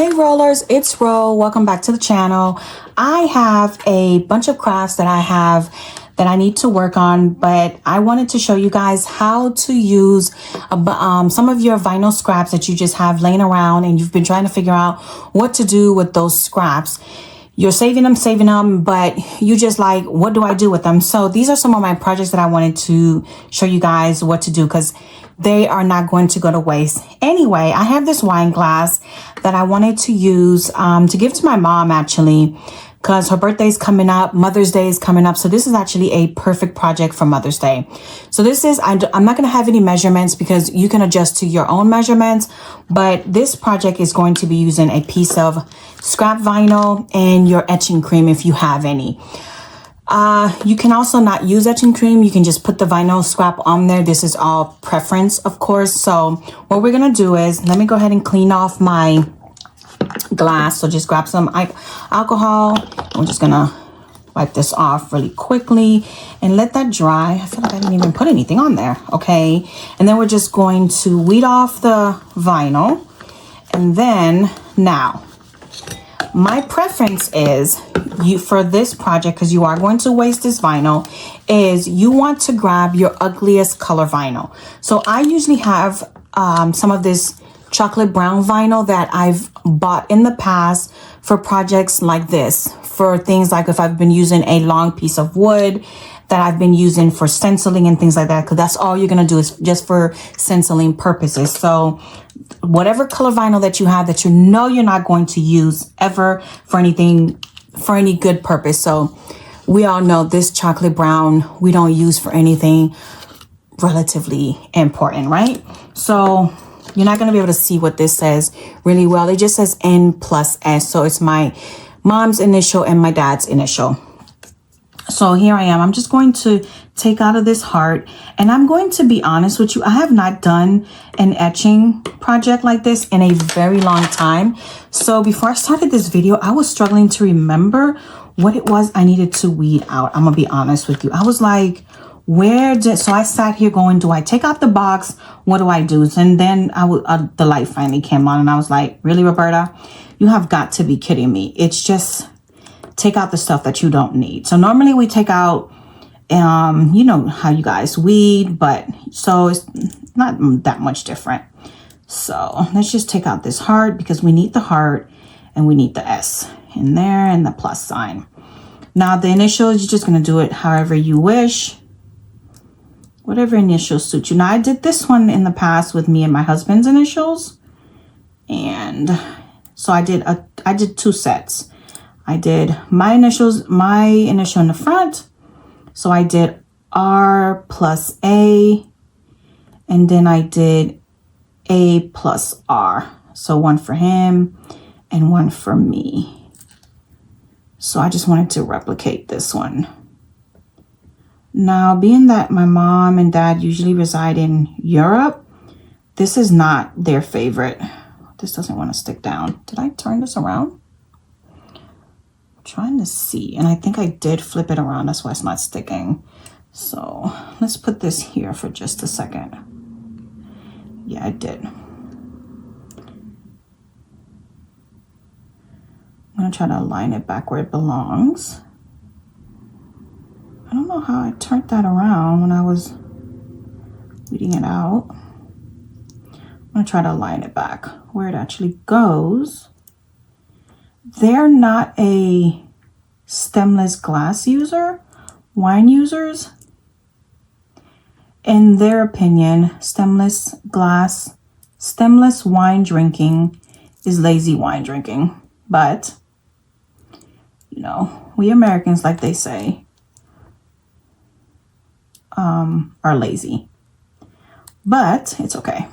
Hey rollers, it's Ro. Welcome back to the channel. I have a bunch of crafts that I need to work on, but I wanted to show you guys how to use some of your vinyl scraps that you just have laying around and you've been trying to figure out what to do with those scraps. You're saving them, but you just like, what do I do with them? So these are some of my projects that I wanted to show you guys what to do because they are not going to go to waste. Anyway, I have this wine glass that I wanted to use to give to my mom actually, because her birthday is coming up, Mother's Day is coming up. So this is actually a perfect project for Mother's Day. So this is, I'm not going to have any measurements because you can adjust to your own measurements, but this project is going to be using a piece of scrap vinyl and your etching cream if you have any. You can also not use etching cream. You can just put the vinyl scrap on there. This is all preference, of course. So what we're going to do is, let me go ahead and clean off my glass. So just grab some alcohol. I'm just going to wipe this off really quickly and let that dry. I feel like I didn't even put anything on there. Okay. And then we're just going to weed off the vinyl. And then now, my preference is for this project, because you are going to waste this vinyl, is you want to grab your ugliest color vinyl. So I usually have some of this chocolate brown vinyl that I've bought in the past for projects like this, for things like if I've been using a long piece of wood that I've been using for stenciling and things like that, because that's all you're going to do is just for stenciling purposes. So whatever color vinyl that you have that you know you're not going to use ever for anything, for any good purpose. So we all know this chocolate brown we don't use for anything relatively important, right? So you're not going to be able to see what this says really well. It just says N+S. So it's my mom's initial and my dad's initial. So here I am. I'm just going to take out of this heart, and I'm going to be honest with you. I have not done an etching project like this in a very long time. So before I started this video, I was struggling to remember what it was I needed to weed out. I'm gonna be honest with you. I was like, so I sat here going, do I take out the box? What do I do? And then the light finally came on and I was like, really, Roberta, you have got to be kidding me. It's just take out the stuff that you don't need. So normally we take out, you know how you guys weed, but so it's not that much different. So let's just take out this heart because we need the heart and we need the S in there and the plus sign. Now the initials, you're just going to do it however you wish. Whatever initials suit you. Now I did this one in the past with me and my husband's initials. And so I did two sets. I did my initial in the front. So I did R+A, and then I did A+R. So one for him and one for me. So I just wanted to replicate this one. Now, being that my mom and dad usually reside in Europe, this is not their favorite. This doesn't want to stick down. Did I turn this around? Trying to see, and I think I did flip it around. That's why it's not sticking. So let's put this here for just a second. Yeah, I did. I'm gonna try to align it back where it belongs. I don't know how I turned that around when I was reading it out. I'm gonna try to align it back where it actually goes. They're not a stemless glass user, wine users. In their opinion, stemless wine drinking is lazy wine drinking. But, you know, we Americans, like they say, are lazy. But it's okay.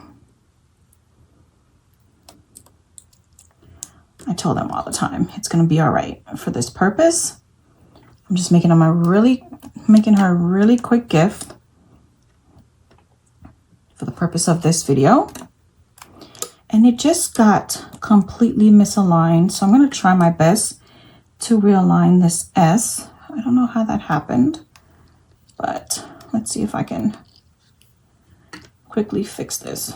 I tell them all the time, it's going to be all right. For this purpose, I'm just making her a really quick gift for the purpose of this video. And it just got completely misaligned. So I'm going to try my best to realign this S. I don't know how that happened, but let's see if I can quickly fix this.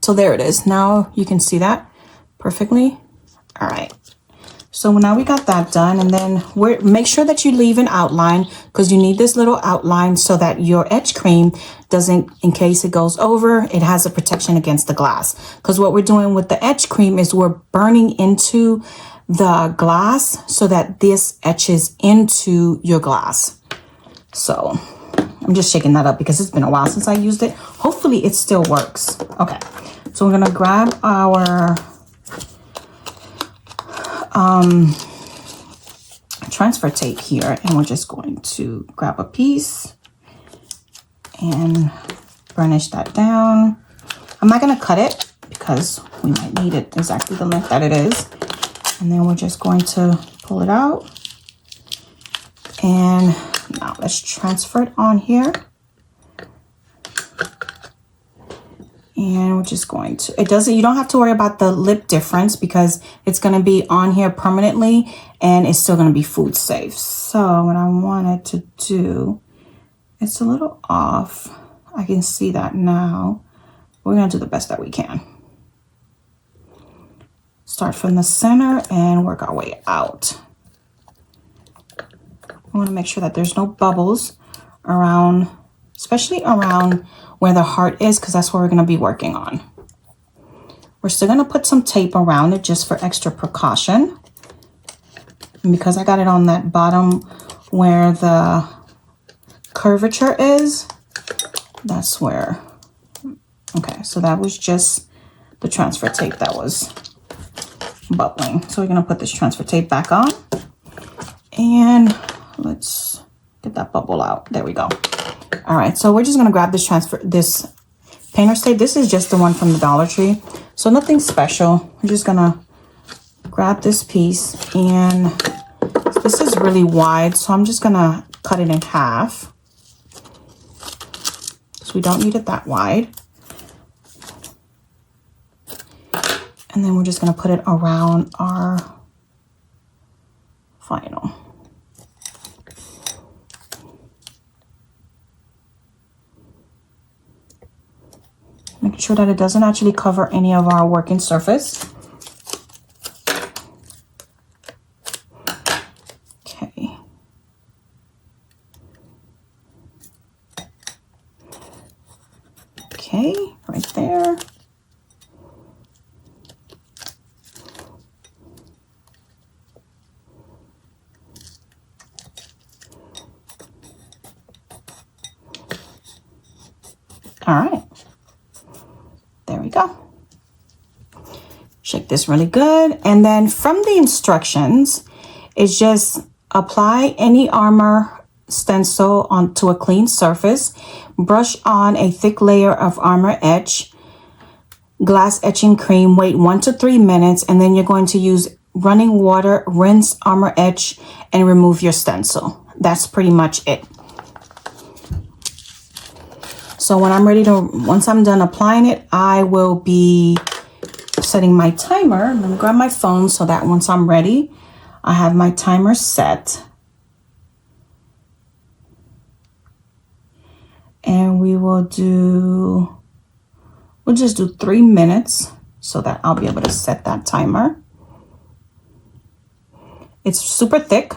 So there it is. Now you can see that perfectly. All right. So now we got that done, and then make sure that you leave an outline, because you need this little outline so that your etch cream doesn't, in case it goes over, it has a protection against the glass. Because what we're doing with the etch cream is we're burning into the glass so that this etches into your glass. So I'm just shaking that up because it's been a while since I used it. Hopefully it still works. Okay, so we're gonna grab our transfer tape here, and we're just going to grab a piece and burnish that down. I'm not going to cut it because we might need it exactly the length that it is. And then we're just going to pull it out, and now let's transfer it on here. And we're just going to, you don't have to worry about the lip difference because it's going to be on here permanently and it's still going to be food safe. So what I wanted to do, it's a little off. I can see that now. We're going to do the best that we can. Start from the center and work our way out. I want to make sure that there's no bubbles around, especially around where the heart is, because that's what we're going to be working on. We're still going to put some tape around it just for extra precaution. And because I got it on that bottom where the curvature is, that's where, okay, so that was just the transfer tape that was bubbling. So we're going to put this transfer tape back on, and let's get that bubble out. There we go. All right, so we're just gonna grab this painter's tape. This is just the one from the Dollar Tree, so nothing special. We're just gonna grab this piece, and this is really wide, so I'm just gonna cut it in half. So we don't need it that wide. And then we're just gonna put it around our vinyl. Make sure that it doesn't actually cover any of our working surface. Okay. Okay, right there. All right. There we go. Shake this really good. And then from the instructions, it's just apply any armor stencil onto a clean surface, brush on a thick layer of armor etch, glass etching cream, wait 1 to 3 minutes, and then you're going to use running water, rinse armor etch, and remove your stencil. That's pretty much it. So when I'm ready to, once I'm done applying it, I will be setting my timer. Let me grab my phone so that once I'm ready, I have my timer set. And we'll just do 3 minutes so that I'll be able to set that timer. It's super thick.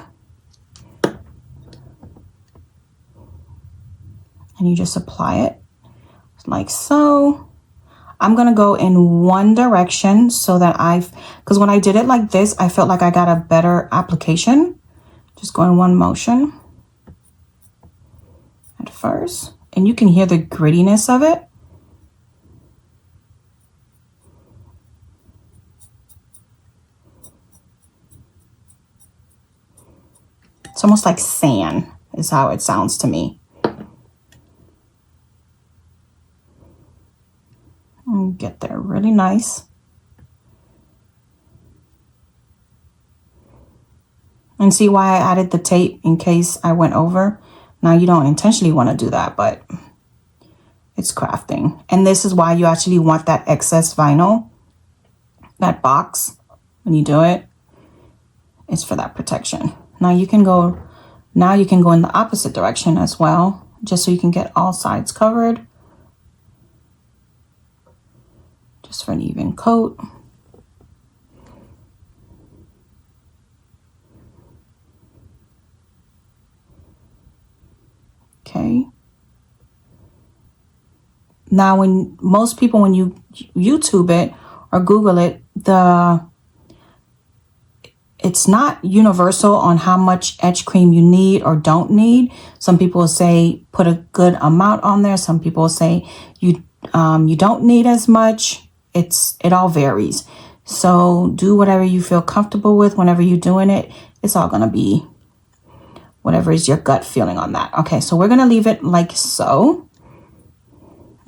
And you just apply it like so. I'm gonna go in one direction so that because when I did it like this, I felt like I got a better application. Just go in one motion at first, and you can hear the grittiness of it. It's almost like sand is how it sounds to me. And get there really nice. And see why I added the tape in case I went over. Now you don't intentionally want to do that, but it's crafting. And this is why you actually want that excess vinyl, that box, when you do it. It's for that protection. Now you can go in the opposite direction as well, just so you can get all sides covered. just for an even coat. Okay. Now, when most people, when you YouTube it or Google it, it's not universal on how much etch cream you need or don't need. Some people will say put a good amount on there. Some people will say you don't need as much. It all varies. So do whatever you feel comfortable with whenever you're doing it. It's all gonna be whatever is your gut feeling on that. Okay, so we're gonna leave it like so.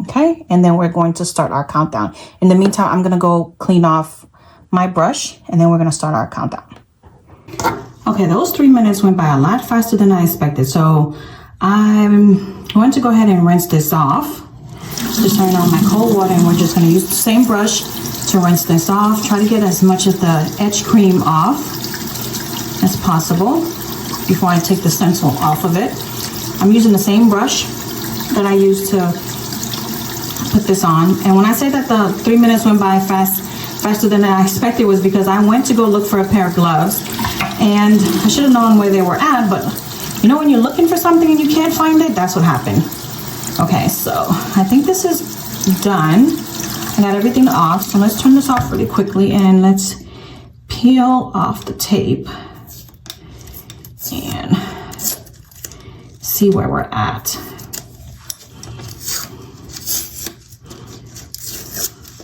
Okay, and then we're going to start our countdown. In the meantime, I'm gonna go clean off my brush and then we're gonna start our countdown. Okay, those 3 minutes went by a lot faster than I expected. So I'm going to go ahead and rinse this off. Just turn on my cold water and we're just gonna use the same brush to rinse this off. Try to get as much of the etch cream off as possible before I take the stencil off of it. I'm using the same brush that I used to put this on. And when I say that the 3 minutes went by faster than I expected, was because I went to go look for a pair of gloves and I should have known where they were at, but you know when you're looking for something and you can't find it, that's what happened. Okay, so I think this is done. I got everything off, so let's turn this off really quickly and let's peel off the tape and see where we're at.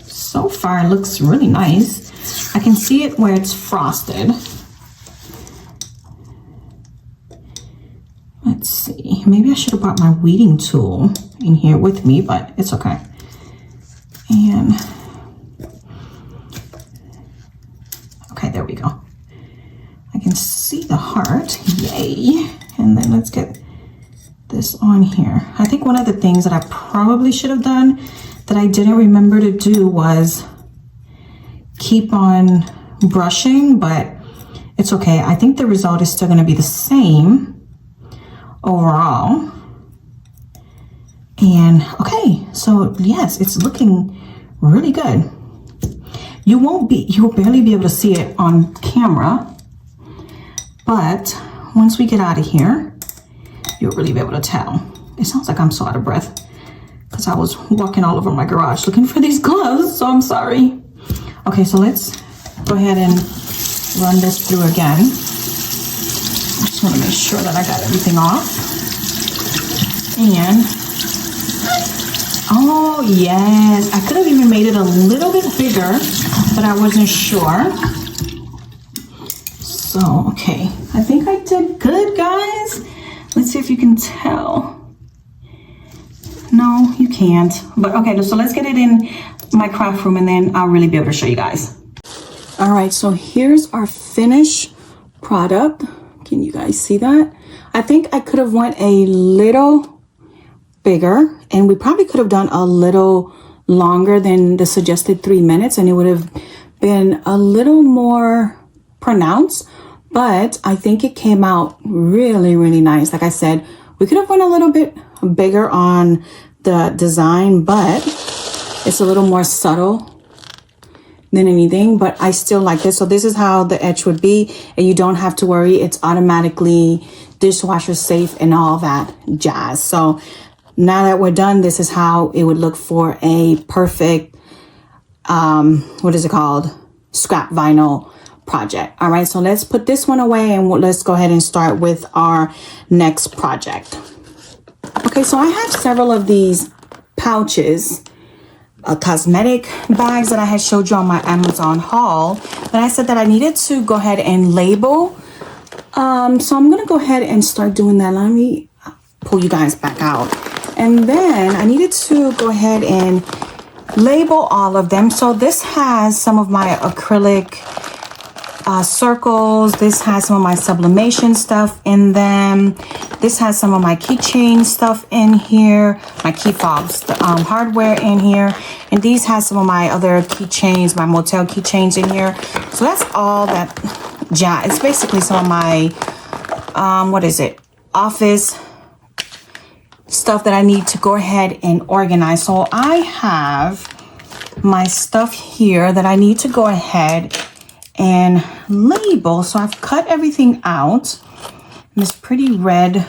So far, it looks really nice. I can see it where it's frosted. Let's see, maybe I should have brought my weeding tool in here with me, but it's okay. And okay, there we go. I can see the heart, yay. And then let's get this on here. I think one of the things that I probably should have done that I didn't remember to do was keep on brushing, but it's okay. I think the result is still gonna be the same overall. And okay, so yes, it's looking really good. You'll barely be able to see it on camera, but once we get out of here, you'll really be able to tell. It sounds like I'm so out of breath because I was walking all over my garage looking for these gloves, so I'm sorry. Okay, so let's go ahead and run this through again. I just want to make sure that I got everything off. And oh yes, I could have even made it a little bit bigger, but I wasn't sure. So, okay, I think I did good, guys. Let's see if you can tell. No, you can't. But okay, so let's get it in my craft room and then I'll really be able to show you guys. All right, so here's our finished product. Can you guys see that? I think I could have went a little bigger and we probably could have done a little longer than the suggested 3 minutes and it would have been a little more pronounced, but I think it came out really, really nice. Like I said, we could have went a little bit bigger on the design, but it's a little more subtle than anything, but I still like this. So this is how the etch would be, and you don't have to worry. It's automatically dishwasher safe and all that jazz. So now that we're done, this is how it would look for a perfect, what is it called? Scrap vinyl project. All right, so let's put this one away and let's go ahead and start with our next project. Okay, so I have several of these pouches, cosmetic bags that I had showed you on my Amazon haul, but I said that I needed to go ahead and label. So I'm gonna go ahead and start doing that. Let me pull you guys back out. And then I needed to go ahead and label all of them. So this has some of my acrylic circles. This has some of my sublimation stuff in them. This has some of my keychain stuff in here, my key fobs, the hardware in here. And these has some of my other keychains, my motel keychains in here. So that's all that jazz. It's basically some of my, what is it? Office stuff that I need to go ahead and organize. So I have my stuff here that I need to go ahead and label. So I've cut everything out. This pretty red,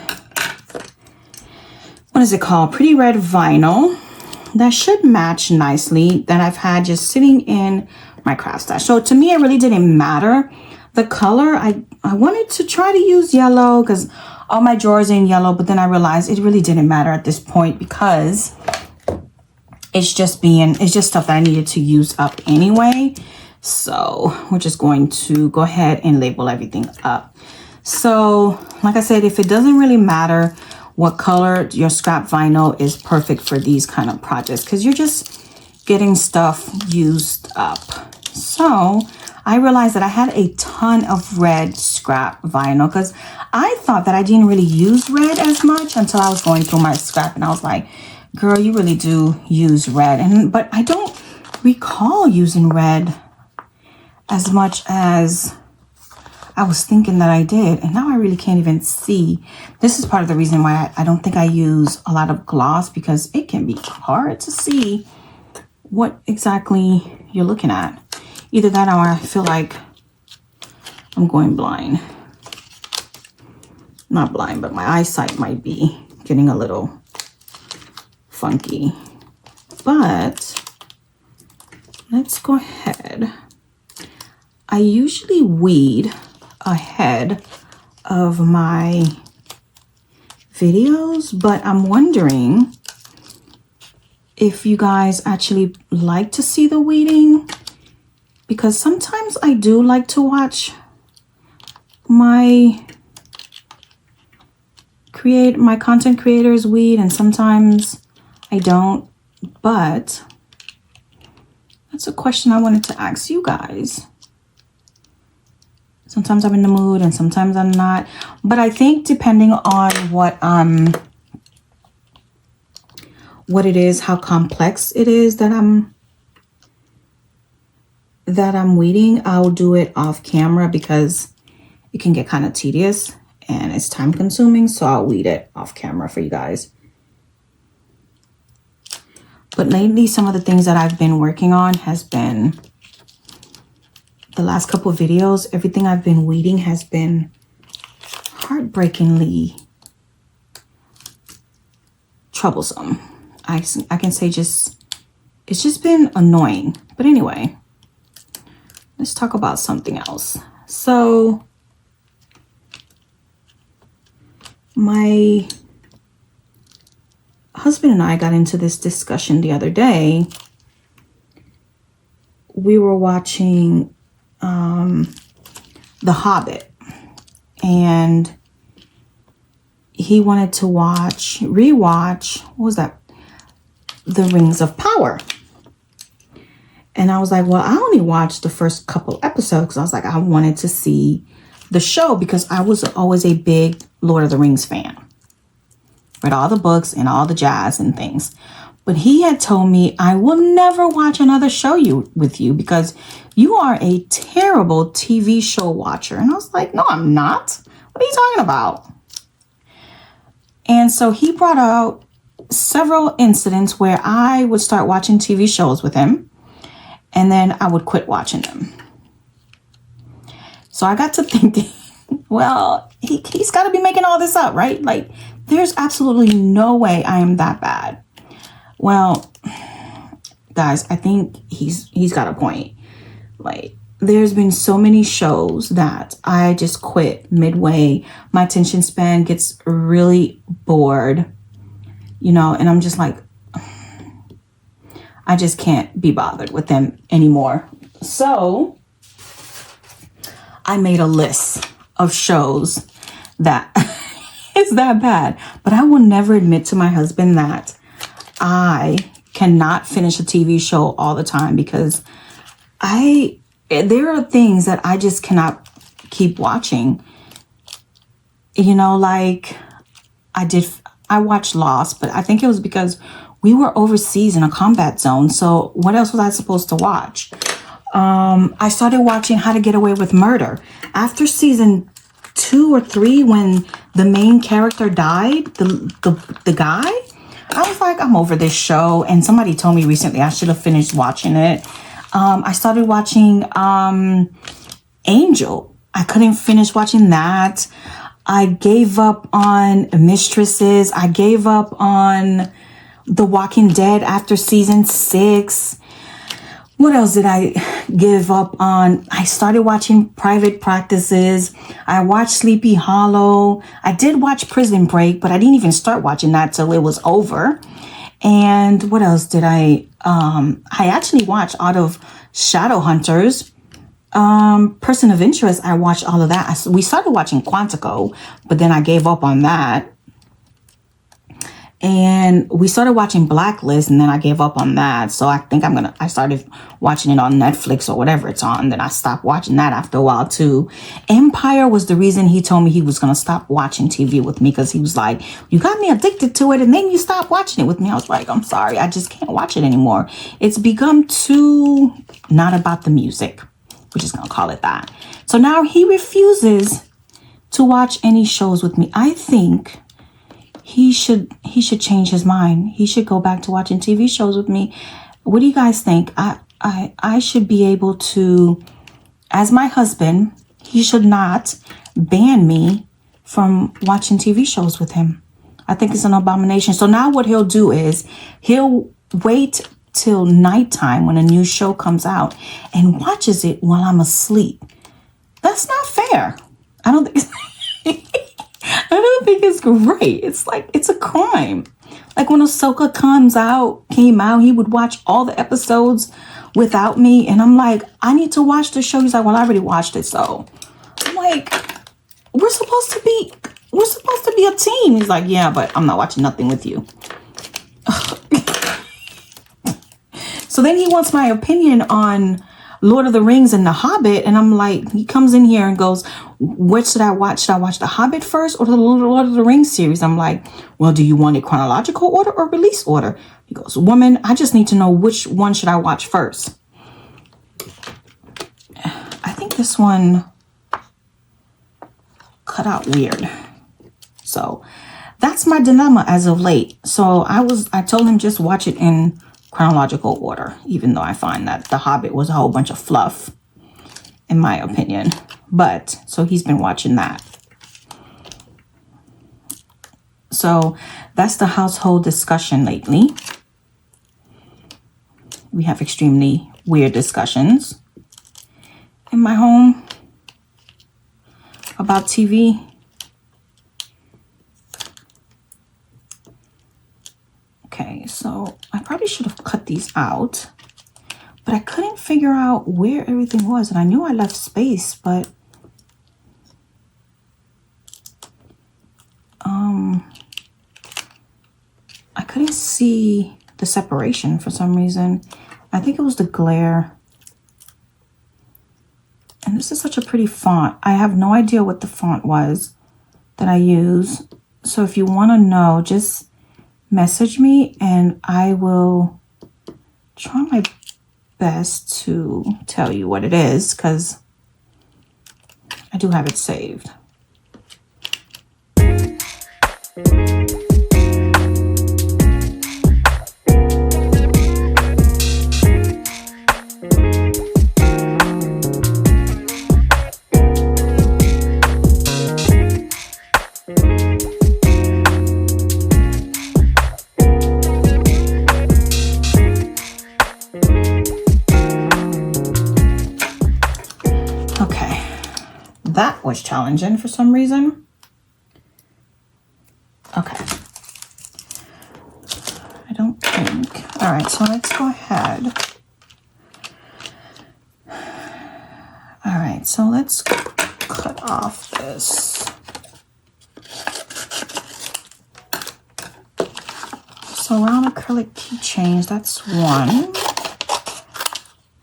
what is it called? Pretty red vinyl that should match nicely that I've had just sitting in my craft stash. So to me, it really didn't matter the color. I wanted to try to use yellow because all my drawers are in yellow, but then I realized it really didn't matter at this point because it's just stuff that I needed to use up anyway. So we're just going to go ahead and label everything up. So like I said, if it doesn't really matter what color, your scrap vinyl is perfect for these kind of projects because you're just getting stuff used up. So I realized that I had a ton of red scrap vinyl because I thought that I didn't really use red as much until I was going through my scrap and I was like, girl, you really do use red. But I don't recall using red as much as I was thinking that I did. And now I really can't even see. This is part of the reason why I don't think I use a lot of gloss because it can be hard to see what exactly you're looking at. Either that or I feel like I'm going blind. Not blind, but my eyesight might be getting a little funky. But let's go ahead. I usually weed ahead of my videos, but I'm wondering if you guys actually like to see the weeding, because sometimes I do like to watch my content creators weed and sometimes I don't. But that's a question I wanted to ask you guys. Sometimes I'm in the mood and sometimes I'm not. But I think depending on what it is, how complex it is that I'm weeding, I'll do it off camera because it can get kind of tedious and it's time consuming. So I'll weed it off camera for you guys. But lately, some of the things that I've been working on has been the last couple of videos. Everything I've been weeding has been heartbreakingly troublesome. I can say it's just been annoying. But anyway, let's talk about something else. So my husband and I got into this discussion the other day. We were watching The Hobbit, and he wanted to rewatch, what was that? The Rings of Power. And I was like, well, I only watched the first couple episodes because I was like, I wanted to see the show because I was always a big Lord of the Rings fan. Read all the books and all the jazz and things. But he had told me, I will never watch another show with you because you are a terrible TV show watcher. And I was like, no, I'm not. What are you talking about? And so he brought out several incidents where I would start watching TV shows with him and then I would quit watching them. So I got to thinking, well, he's got to be making all this up, right? Like, there's absolutely no way I am that bad. Well, guys, I think he's got a point. Like, there's been so many shows that I just quit midway. My attention span gets really bored, you know, and I'm just like, I just can't be bothered with them anymore. So I made a list of shows that is that bad. But I will never admit to my husband that I cannot finish a TV show all the time because there are things that I just cannot keep watching. You know, like I watched Lost, but I think it was because we were overseas in a combat zone. So what else was I supposed to watch? I started watching How to Get Away with Murder. After season 2 or 3, when the main character died, the guy, I was like, I'm over this show. And somebody told me recently I should have finished watching it. I started watching Angel. I couldn't finish watching that. I gave up on Mistresses. I gave up on The Walking Dead after season 6. What else did I give up on? I started watching Private Practices. I watched Sleepy Hollow. I did watch Prison Break, but I didn't even start watching that till it was over. And what else did I actually watched out of Shadowhunters. Person of Interest, I watched all of that. We started watching Quantico, but then I gave up on that. And we started watching Blacklist, and then I gave up on that. So I think I started watching it on Netflix or whatever it's on. Then I stopped watching that after a while too. Empire was the reason he told me he was going to stop watching TV with me, because he was like, you got me addicted to it and then you stopped watching it with me. I was like, I'm sorry, I just can't watch it anymore. It's become too not about the music. We're just going to call it that. So now he refuses to watch any shows with me. I think he should change his mind. He should go back to watching TV shows with me. What do you guys think? I should be able to, as my husband, he should not ban me from watching TV shows with him. I think it's an abomination. So now what he'll do is he'll wait till nighttime when a new show comes out and watches it while I'm asleep. That's not fair. I don't think it's great. It's like, it's a crime. Like when Ahsoka came out, he would watch all the episodes without me. And I'm like, I need to watch the show. He's like, well, I already watched it. So I'm like, we're supposed to be a team. He's like, yeah, but I'm not watching nothing with you. So then he wants my opinion on Lord of the Rings and The Hobbit. And I'm like, he comes in here and goes, what should I watch? Should I watch The Hobbit first or the Lord of the Rings series? I'm like, well, do you want it chronological order or release order? He goes, woman, I just need to know which one should I watch first. I think this one cut out weird. So that's my dilemma as of late. So I told him just watch it in chronological order, even though I find that The Hobbit was a whole bunch of fluff, in my opinion. But so he's been watching that. So that's the household discussion lately. We have extremely weird discussions in my home about TV. Okay, so I probably should have cut these out, but I couldn't figure out where everything was. And I knew I left space, but I couldn't see the separation for some reason. I think it was the glare. And this is such a pretty font. I have no idea what the font was that I use. So if you want to know, just message me and I will try my best to tell you what it is, because I do have it saved. That was challenging for some reason. Okay. I don't think. All right, so let's go ahead. All right, so let's cut off this. So round acrylic keychains, that's one.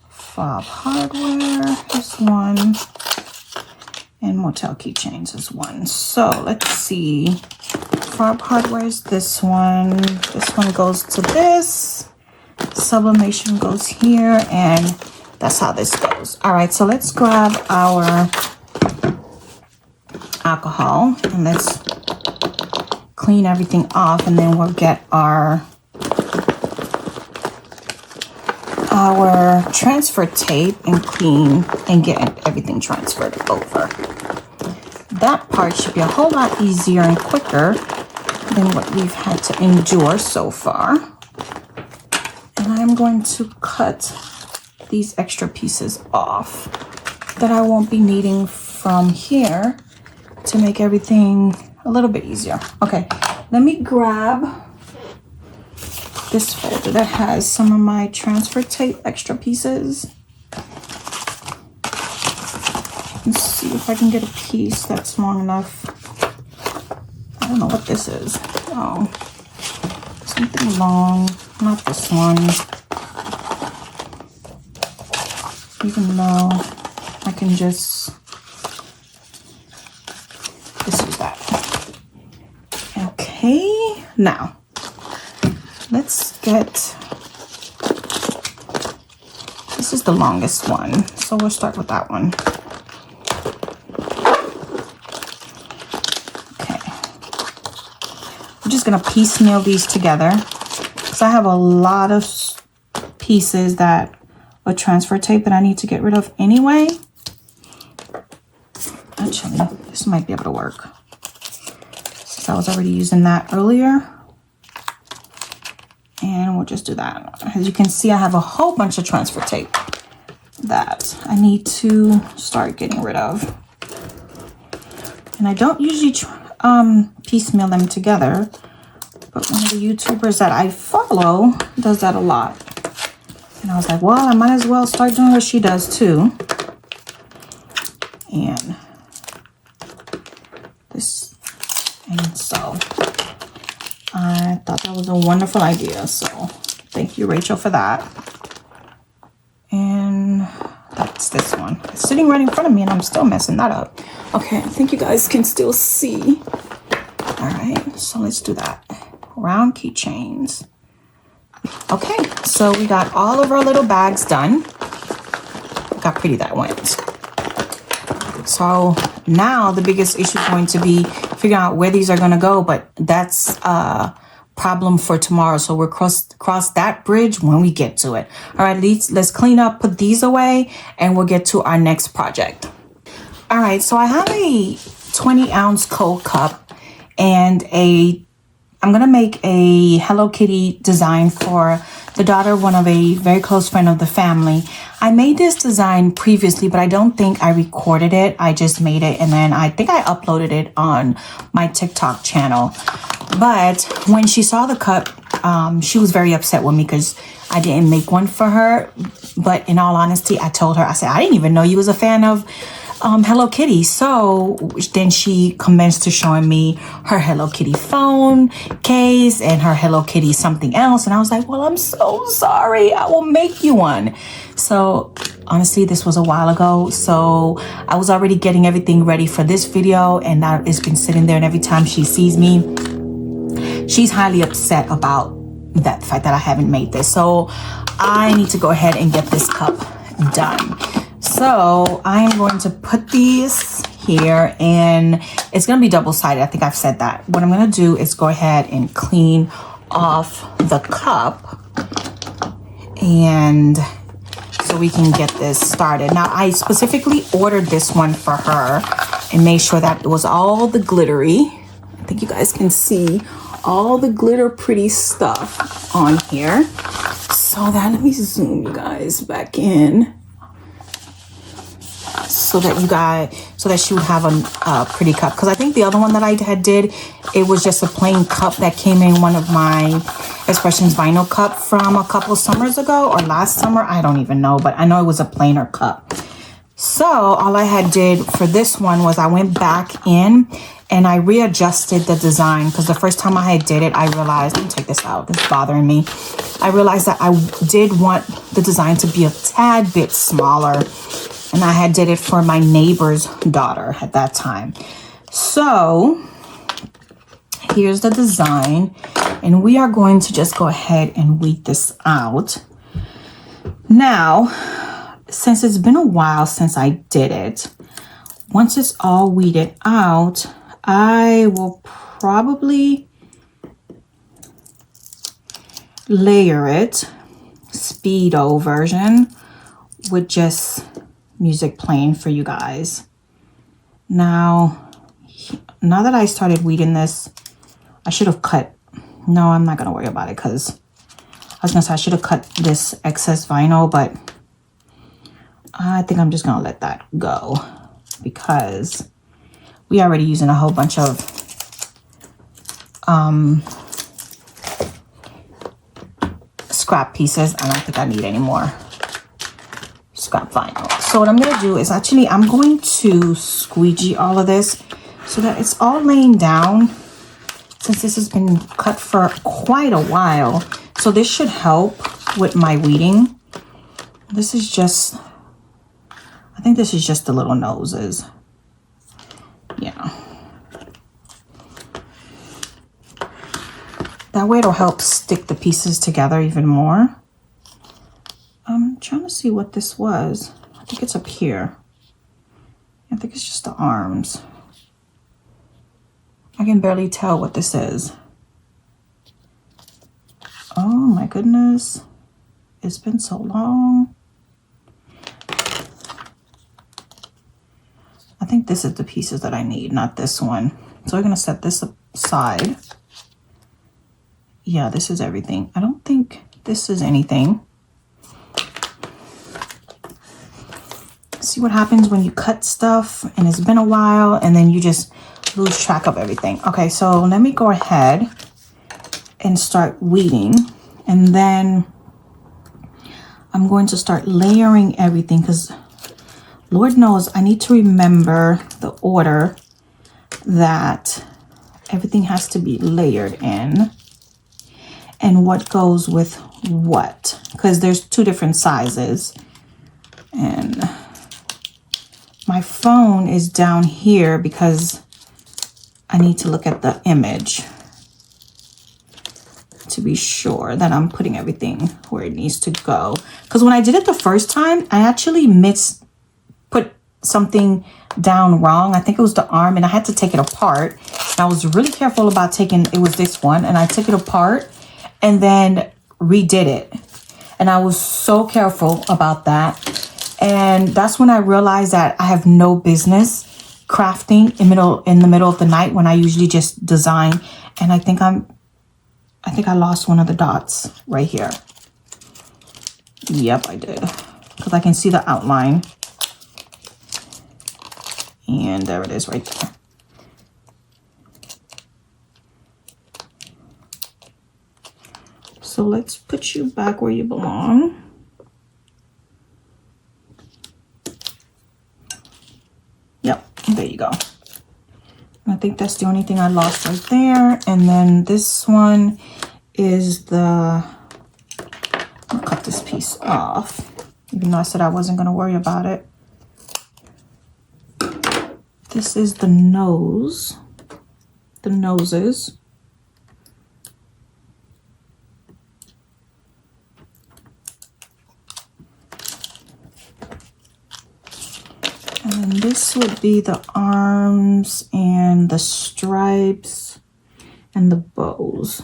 Fob hardware is one. And motel keychains is one. So let's see. Fob hardware is this one. This one goes to this. Sublimation goes here. And that's how this goes. All right, so let's grab our alcohol and let's clean everything off, and then we'll get our transfer tape and clean and get everything transferred over. That part should be a whole lot easier and quicker than what we've had to endure so far. And I'm going to cut these extra pieces off that I won't be needing from here to make everything a little bit easier. Okay, let me grab this folder that has some of my transfer tape extra pieces. Let's see if I can get a piece that's long enough. I don't know what this is. Oh, something long, not this one. Even though I can just use that. Okay, now let's get, this is the longest one, so we'll start with that one. Okay, I'm just gonna piecemeal these together because I have a lot of pieces that are transfer tape that I need to get rid of anyway. Actually, this might be able to work since I was already using that earlier. And we'll just do that. As you can see, I have a whole bunch of transfer tape that I need to start getting rid of. And I don't usually piecemeal them together, but one of the YouTubers that I follow does that a lot. And I was like, well, I might as well start doing what she does too. And so I thought that was a wonderful idea. So thank you, Rachel, for that. And that's this one. It's sitting right in front of me and I'm still messing that up. Okay, I think you guys can still see. All right, so let's do that. Round keychains. Okay, so we got all of our little bags done. Look how pretty that went. So now the biggest issue is going to be figuring out where these are going to go, but that's a problem for tomorrow. So we'll cross that bridge when we get to it. All right, let's clean up, put these away, and we'll get to our next project. All right, so I have a 20-ounce cold cup and I'm going to make a Hello Kitty design for the daughter of one of a very close friend of the family. I made this design previously, but I don't think I recorded it. I just made it, and then I think I uploaded it on my TikTok channel. But when she saw the cup, she was very upset with me because I didn't make one for her. But in all honesty, I told her, I said, I didn't even know you was a fan of Hello Kitty. So then she commenced to showing me her Hello Kitty phone case and her Hello Kitty something else. And I was like, well, I'm so sorry. I will make you one. So honestly, this was a while ago. So I was already getting everything ready for this video. And now it's been sitting there. And every time she sees me, she's highly upset about that fact that I haven't made this. So I need to go ahead and get this cup done. So I am going to put these here, and it's going to be double-sided. I think I've said that. What I'm going to do is go ahead and clean off the cup, and so we can get this started. Now, I specifically ordered this one for her and made sure that it was all the glittery. I think you guys can see all the glitter pretty stuff on here. So that, let me zoom you guys back in. So that she would have a pretty cup. Because I think the other one that I did, it was just a plain cup that came in one of my Expressions vinyl cup from a couple summers ago or last summer. I don't even know, but I know it was a plainer cup. So all I had did for this one was I went back in and I readjusted the design, because the first time I did it, I realized, let me take this out, it's bothering me. I realized that I did want the design to be a tad bit smaller. And I did it for my neighbor's daughter at that time. So here's the design. And we are going to just go ahead and weed this out. Now, since it's been a while since I did it, once it's all weeded out, I will probably layer it, speedo version, with just music playing for you guys. Now that I started weeding this, I should have cut. No, I'm not gonna worry about it because I was gonna say I should have cut this excess vinyl, but I think I'm just gonna let that go because we already using a whole bunch of scrap pieces. I don't think I need any more scrap vinyl. So what I'm gonna do is actually I'm going to squeegee all of this so that it's all laying down, since this has been cut for quite a while. So this should help with my weeding. This is just, I think this is just the little noses. Yeah. That way it'll help stick the pieces together even more. I'm trying to see what this was. I think it's up here. I think it's just the arms. I can barely tell what this is. Oh my goodness. It's been so long. I think this is the pieces that I need, not this one. So we're gonna set this aside. Yeah, this is everything. I don't think this is anything. See what happens when you cut stuff and it's been a while and then you just lose track of everything. Okay, so let me go ahead and start weeding, and then I'm going to start layering everything because Lord knows I need to remember the order that everything has to be layered in and what goes with what, because there's two different sizes. And my phone is down here because I need to look at the image to be sure that I'm putting everything where it needs to go. Because when I did it the first time, I actually put something down wrong. I think it was the arm, and I had to take it apart. And I was really careful about it was this one, and I took it apart and then redid it. And I was so careful about that. And that's when I realized that I have no business crafting in the middle of the night when I usually just design. And I think I lost one of the dots right here. Yep, I did. Because I can see the outline. And there it is right there. So let's put you back where you belong. Yep, there you go. I think that's the only thing I lost right there. And then this one is I'll cut this piece off, even though I said I wasn't going to worry about it. This is the noses. And then this would be the arms and the stripes and the bows.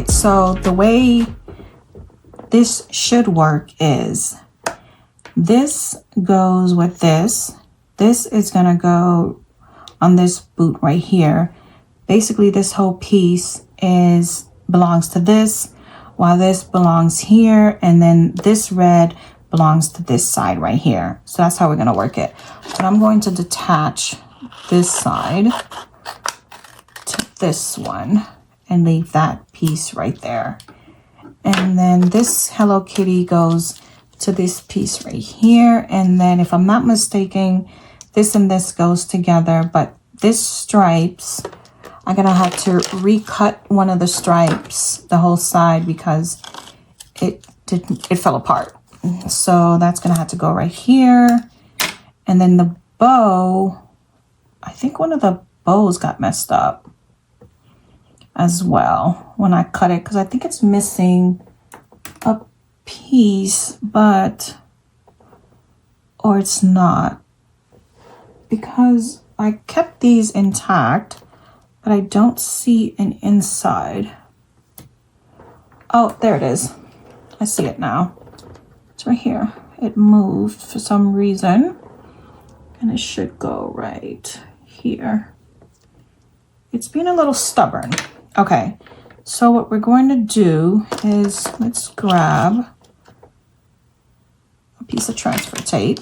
So the way this should work is this goes with this. This is going to go on this boot right here. Basically, this whole piece belongs to this, while this belongs here. And then this red belongs to this side right here. So that's how we're gonna work it. But I'm going to detach this side to this one and leave that piece right there. And then this Hello Kitty goes to this piece right here. And then if I'm not mistaken, this and this goes together, but this stripes, I'm gonna have to recut one of the stripes, the whole side, because it fell apart. So that's gonna have to go right here. And then the bow, I think one of the bows got messed up as well when I cut it, because I think it's missing a piece, but, or it's not, because I kept these intact, but I don't see an inside. Oh, there it is. I see it now. It's right here. It moved for some reason, and it should go right here. It's being a little stubborn. Okay, so what we're going to do is, let's grab a piece of transfer tape.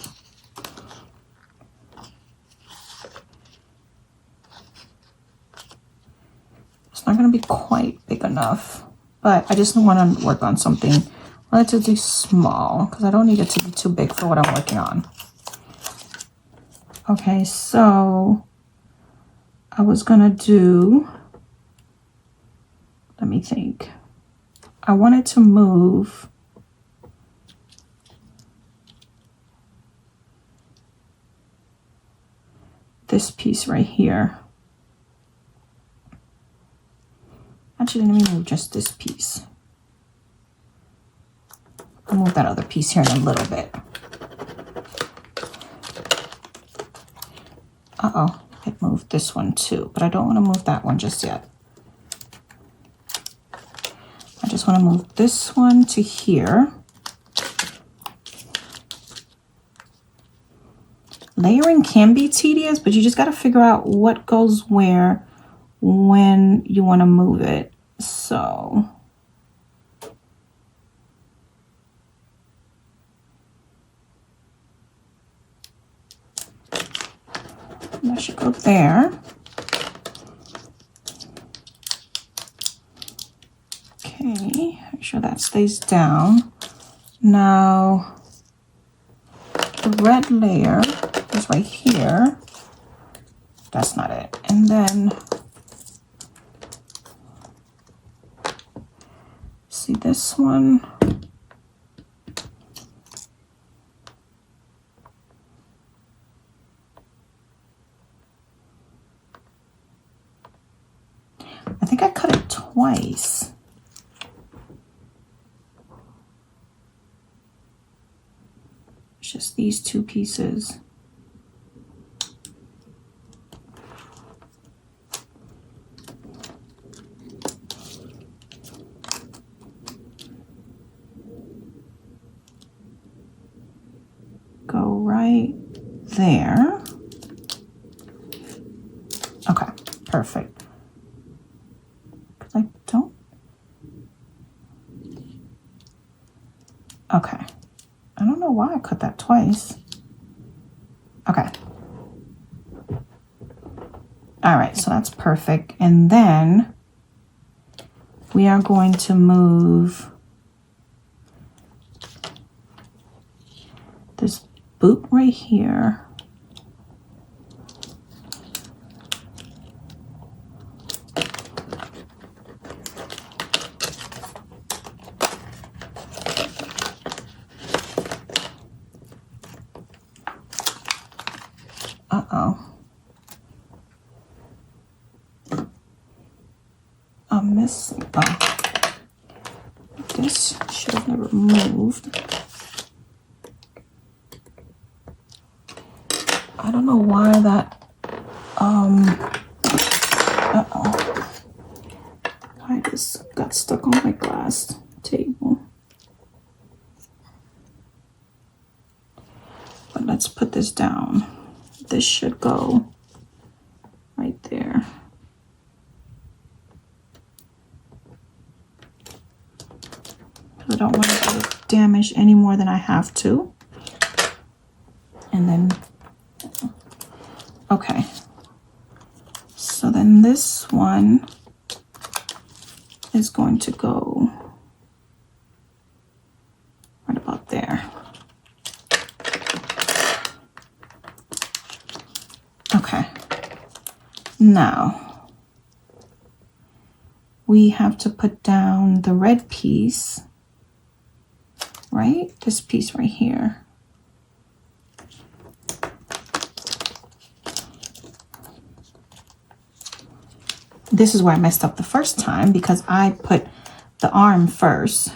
It's not going to be quite big enough, but I just want to work on something relatively small because I don't need it to be too big for what I'm working on. Okay, so I was going to do, let me think. I wanted to move this piece right here. Actually, let me move just this piece. I'll move that other piece here in a little bit. Uh-oh, it moved this one too, but I don't want to move that one just yet. I just want to move this one to here. Layering can be tedious, but you just got to figure out what goes where when you want to move it. So that should go there. Okay, make sure that stays down. Now the red layer is right here. That's not it. And then see this one. I think I cut it twice. It's just these two pieces. Go right there. Okay, perfect. Because I don't. Okay. I don't know why I cut that twice. Okay. All right, so that's perfect. And then we are going to move this boot right here. Uh-oh. I'm missing. Oh. This should have never moved. I don't know why that, uh-oh. I just got stuck on my glass table. But let's put this down. This should go right there. I don't want to do it damage any more than I have to. And then, okay. So then this one is going to go right about there. Okay. Now, we have to put down the red piece, right? This piece right here. This is where I messed up the first time because I put the arm first.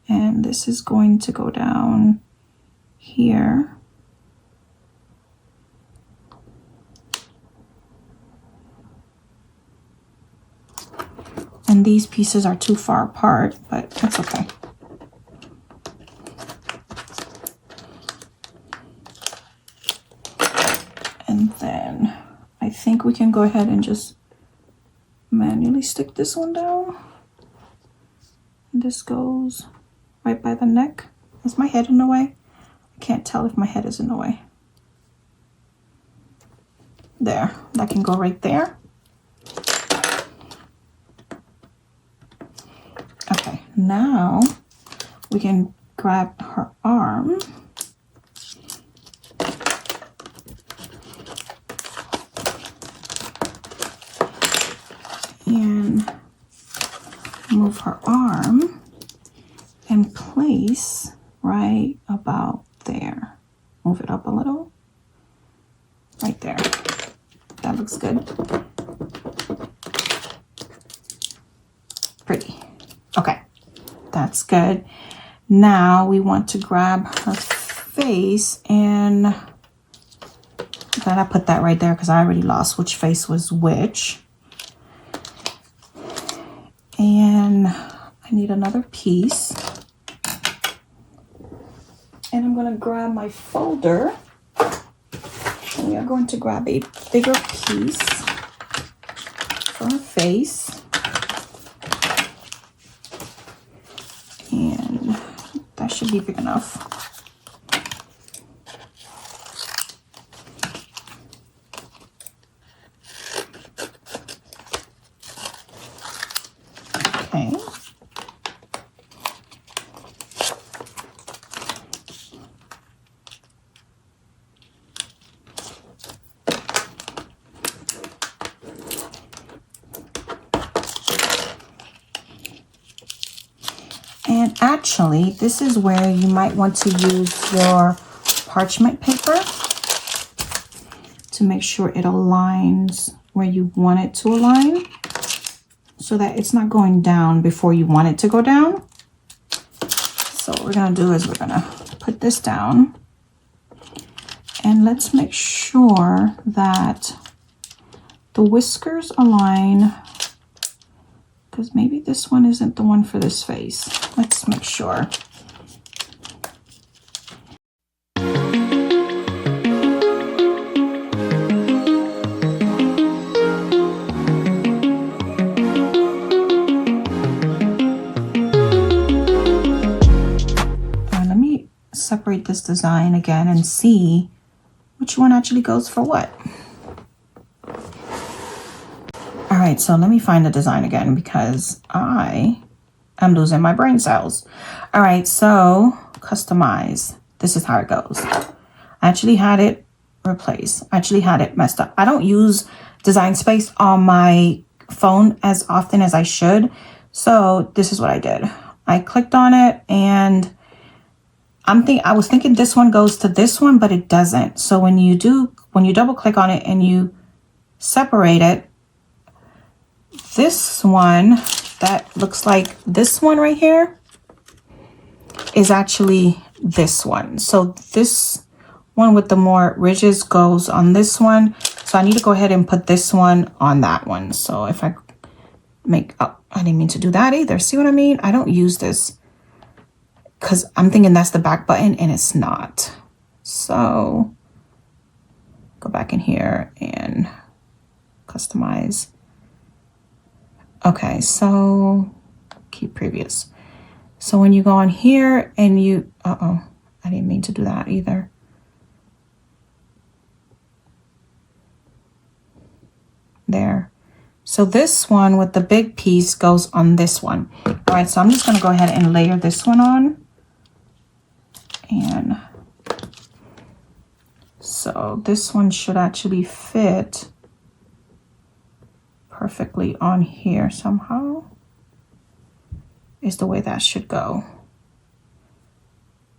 And this is going to go down here. And these pieces are too far apart, but that's okay. And then I think we can go ahead and just manually stick this one down. This goes right by the neck. Is my head in the way? I can't tell if my head is in the way. There, that can go right there. Okay, now we can grab her arm. And move her arm and place right about there. Move it up a little. Right there. That looks good. Pretty. Okay, that's good. Now we want to grab her face, and glad I put that right there because I already lost which face was which. And I need another piece. And I'm going to grab my folder. And we are going to grab a bigger piece for her face. And that should be big enough. Okay. And actually, this is where you might want to use your parchment paper to make sure it aligns where you want it to align, so that it's not going down before you want it to go down. So what we're gonna do is we're gonna put this down, and let's make sure that the whiskers align, because maybe this one isn't the one for this face. Let's make sure. Let me separate this design again and see which one actually goes for what. All right, so let me find the design again because I am losing my brain cells. All right, so customize. This is how it goes. I actually had it replaced. I actually had it messed up. I don't use Design Space on my phone as often as I should. So this is what I did. I clicked on it, and I was thinking this one goes to this one, but it doesn't. So when you double click on it and you separate it, this one that looks like this one right here is actually this one. So this one with the more ridges goes on this one. So I need to go ahead and put this one on that one. So if I I didn't mean to do that either. See what I mean? I don't use this because I'm thinking that's the back button and it's not. So go back in here and customize. Okay, so keep previous. So when you go on here and you, I didn't mean to do that either. There. So this one with the big piece goes on this one. All right, so I'm just going to go ahead and layer this one on. And so this one should actually fit perfectly on here somehow. Is the way that should go.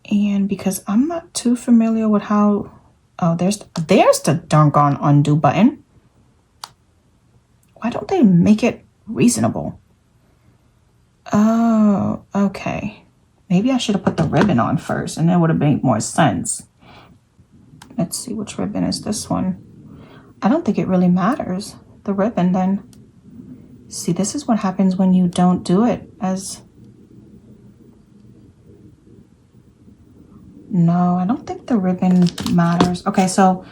And because I'm not too familiar with how, oh, there's the doggone undo button. Why don't they make it reasonable? Oh, okay. Maybe I should have put the ribbon on first and it would have made more sense. Let's see, which ribbon is this one? I don't think it really matters. The ribbon then. See, this is what happens when you don't do it as... No, I don't think the ribbon matters. Okay, so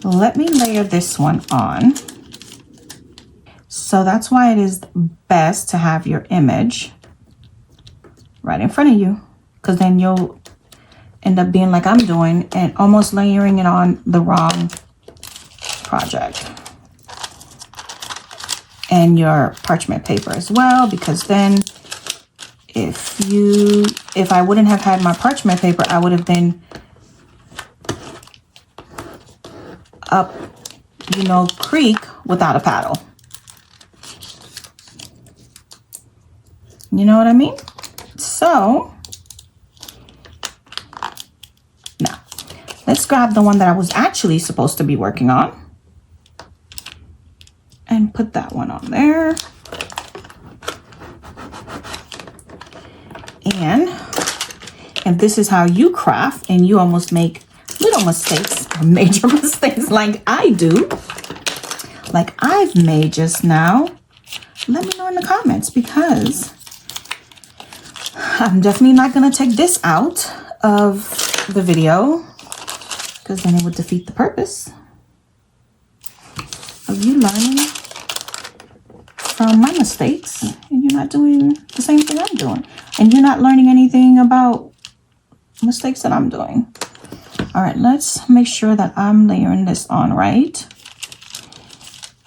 let me layer this one on. So that's why it is best to have your image right in front of you, because then you'll end up being like I'm doing and almost layering it on the wrong project. And your parchment paper as well, because then if I wouldn't have had my parchment paper, I would have been up, creek without a paddle. You know what I mean? So now let's grab the one that I was actually supposed to be working on and put that one on there. And if this is how you craft and you almost make little mistakes or major mistakes like I do, like I've made just now, let me know in the comments, because I'm definitely not going to take this out of the video, because then it would defeat the purpose of you learning from my mistakes, and you're not doing the same thing I'm doing, and you're not learning anything about mistakes that I'm doing. All right, let's make sure that I'm layering this on right.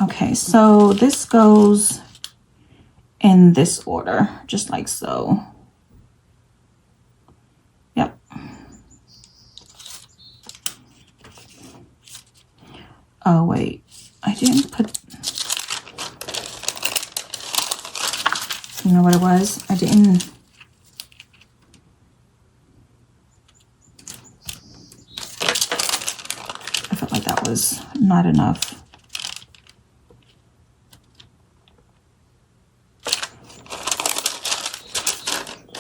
Okay, so this goes in this order, just like so. Yep. Oh, wait, I didn't put... You know what it was? I felt like that was not enough.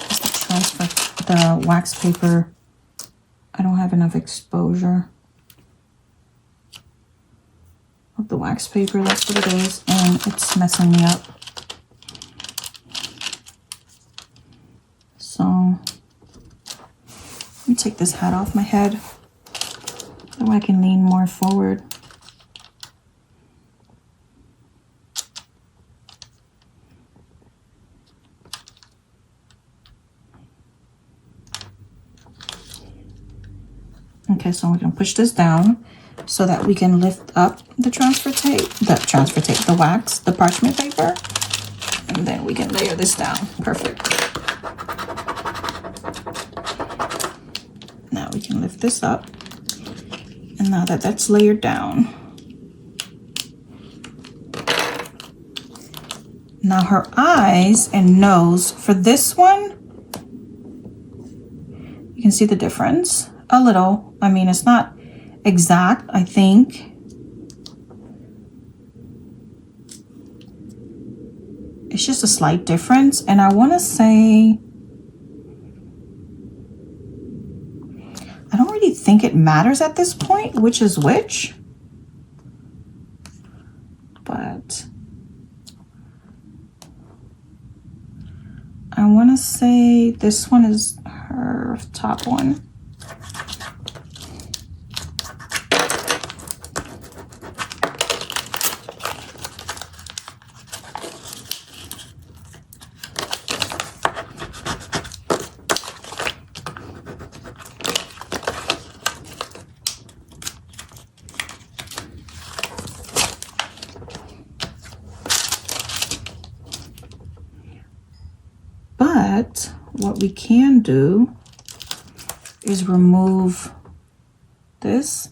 Just to transfer the wax paper. I don't have enough exposure of the wax paper. That's what it is, and it's messing me up. So let me take this hat off my head so I can lean more forward. Okay, so we're gonna push this down so that we can lift up the the wax, the parchment paper, and then we can layer this down. Perfect. Now we can lift this up. And now that that's layered down, now her eyes and nose for this one, you can see the difference a little. I mean, it's not exact, I think. It's just a slight difference. And I want to say, I don't really think it matters at this point which is which, but I want to say this one is her top one. what we can do is remove this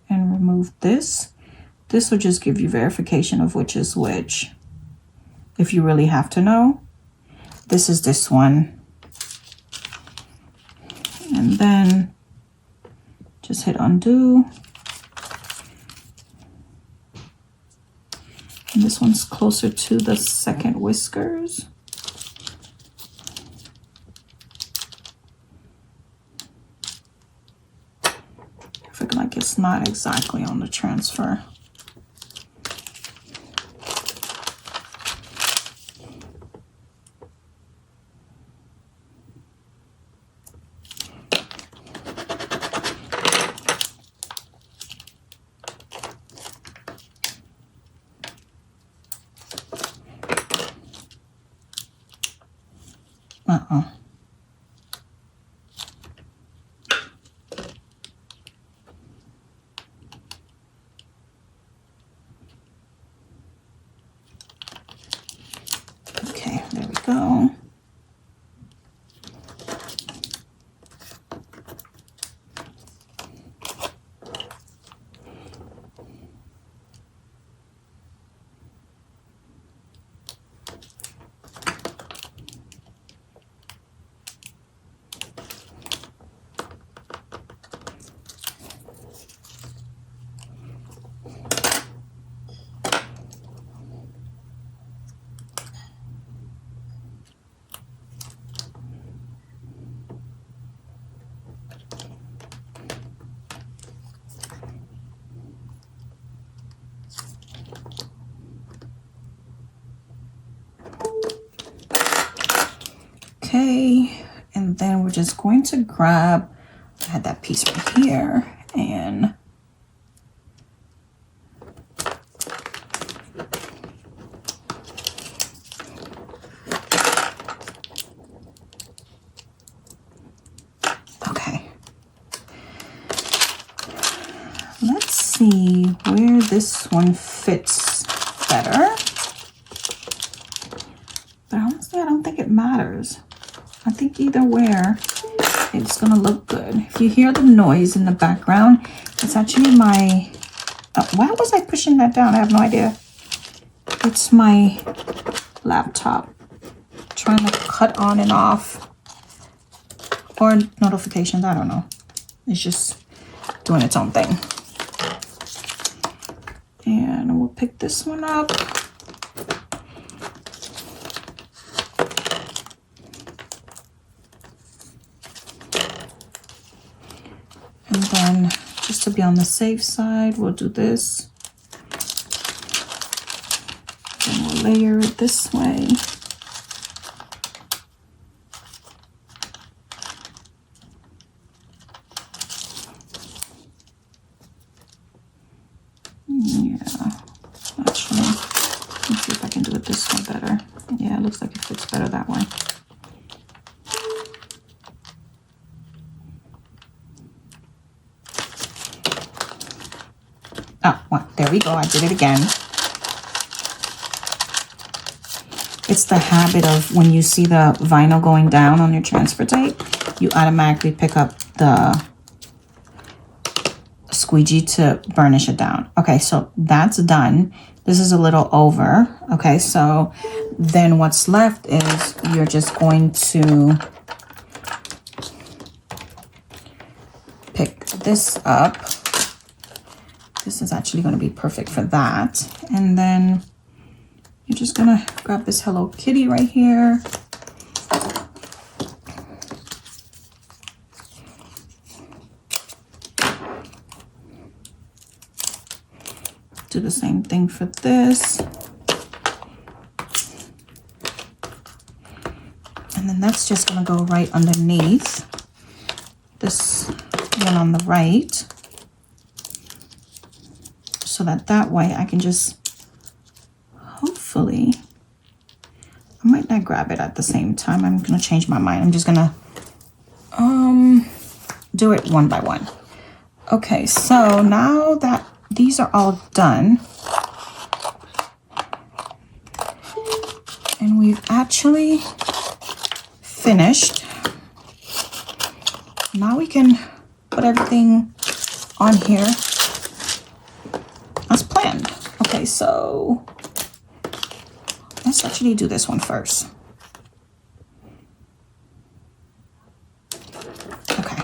and remove this. This will just give you verification of which is which. If you really have to know, this is this one. And then just hit undo. And this one's closer to the second whiskers. I feel like it's not exactly on the transfer. Okay, there we go. Okay, and then we're just going to grab, I had that piece right here, and okay. Let's see where this one fits better. But honestly, I don't think it matters. I think either where it's gonna look good. If you hear the noise in the background, it's actually my, why was I pushing that down? I have no idea. It's my laptop trying to cut on and off, or notifications, I don't know. It's just doing its own thing. And we'll pick this one up. And then just to be on the safe side, we'll do this. And we'll layer it this way. Yeah, actually, let's see if I can do it this way better. Yeah, it looks like it fits better that way. Oh, well, there we go. I did it again. It's the habit of when you see the vinyl going down on your transfer tape, you automatically pick up the squeegee to burnish it down. Okay, so that's done. This is a little over. Okay, so then what's left is you're just going to pick this up. This is actually going to be perfect for that. And then you're just going to grab this Hello Kitty right here. Do the same thing for this. And then that's just going to go right underneath this one on the right. So that way I can just, hopefully, I might not grab it at the same time. I'm going to change my mind. I'm just going to do it one by one. Okay, so now that these are all done and we've actually finished. Now we can put everything on here as planned. Okay, so let's actually do this one first. Okay.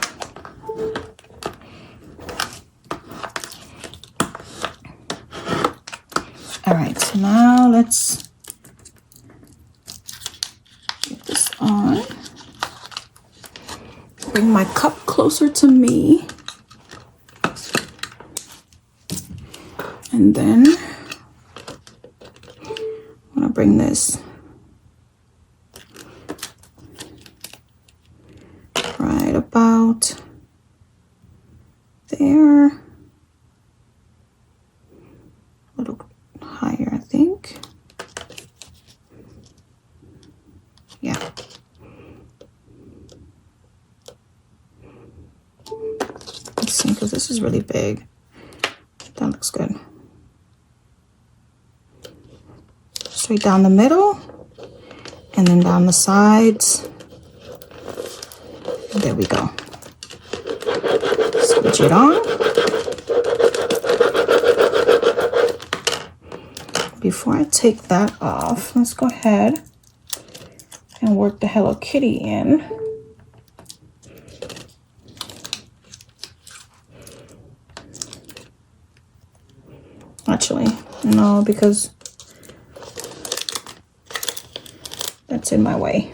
All right, so now let's get this on. Bring my cup closer to me. And then I'm gonna bring this right about there. A little higher, I think. Yeah. Let's see, because this is really big. That looks good. Straight down the middle, and then down the sides. There we go. Switch it on. Before I take that off, let's go ahead and work the Hello Kitty in. Actually, no, because that's in my way.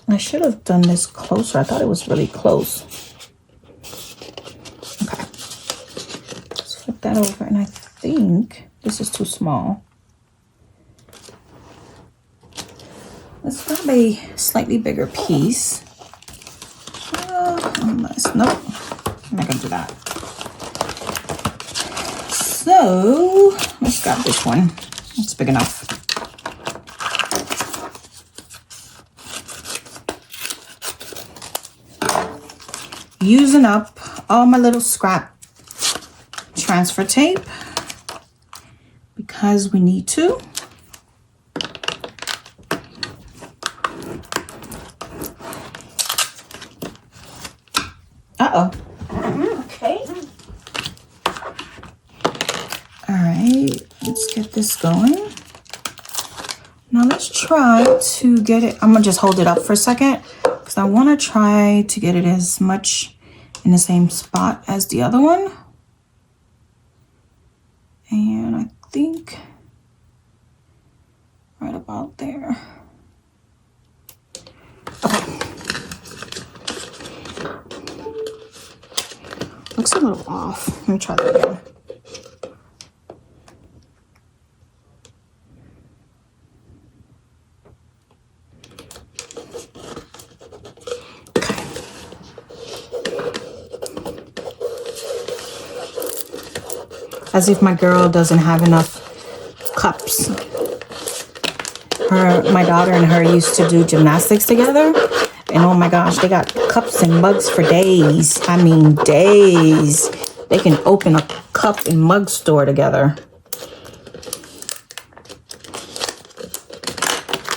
I should have done this closer. I thought it was really close. Okay. Let's flip that over. And I think this is too small. Let's grab a slightly bigger piece. Nope. I'm not going to do that. So let's grab this one. It's big enough. Using up all my little scrap transfer tape because we need to. Uh-oh. Okay. All right, let's get this going. Now let's try to get it. I'm gonna just hold it up for a second because I want to try to get it as much in the same spot as the other one. And I think right about there. Okay. Looks a little off. Let me try that again. As if my girl doesn't have enough cups. My daughter and her used to do gymnastics together. And oh my gosh, they got cups and mugs for days. I mean, days. They can open a cup and mug store together.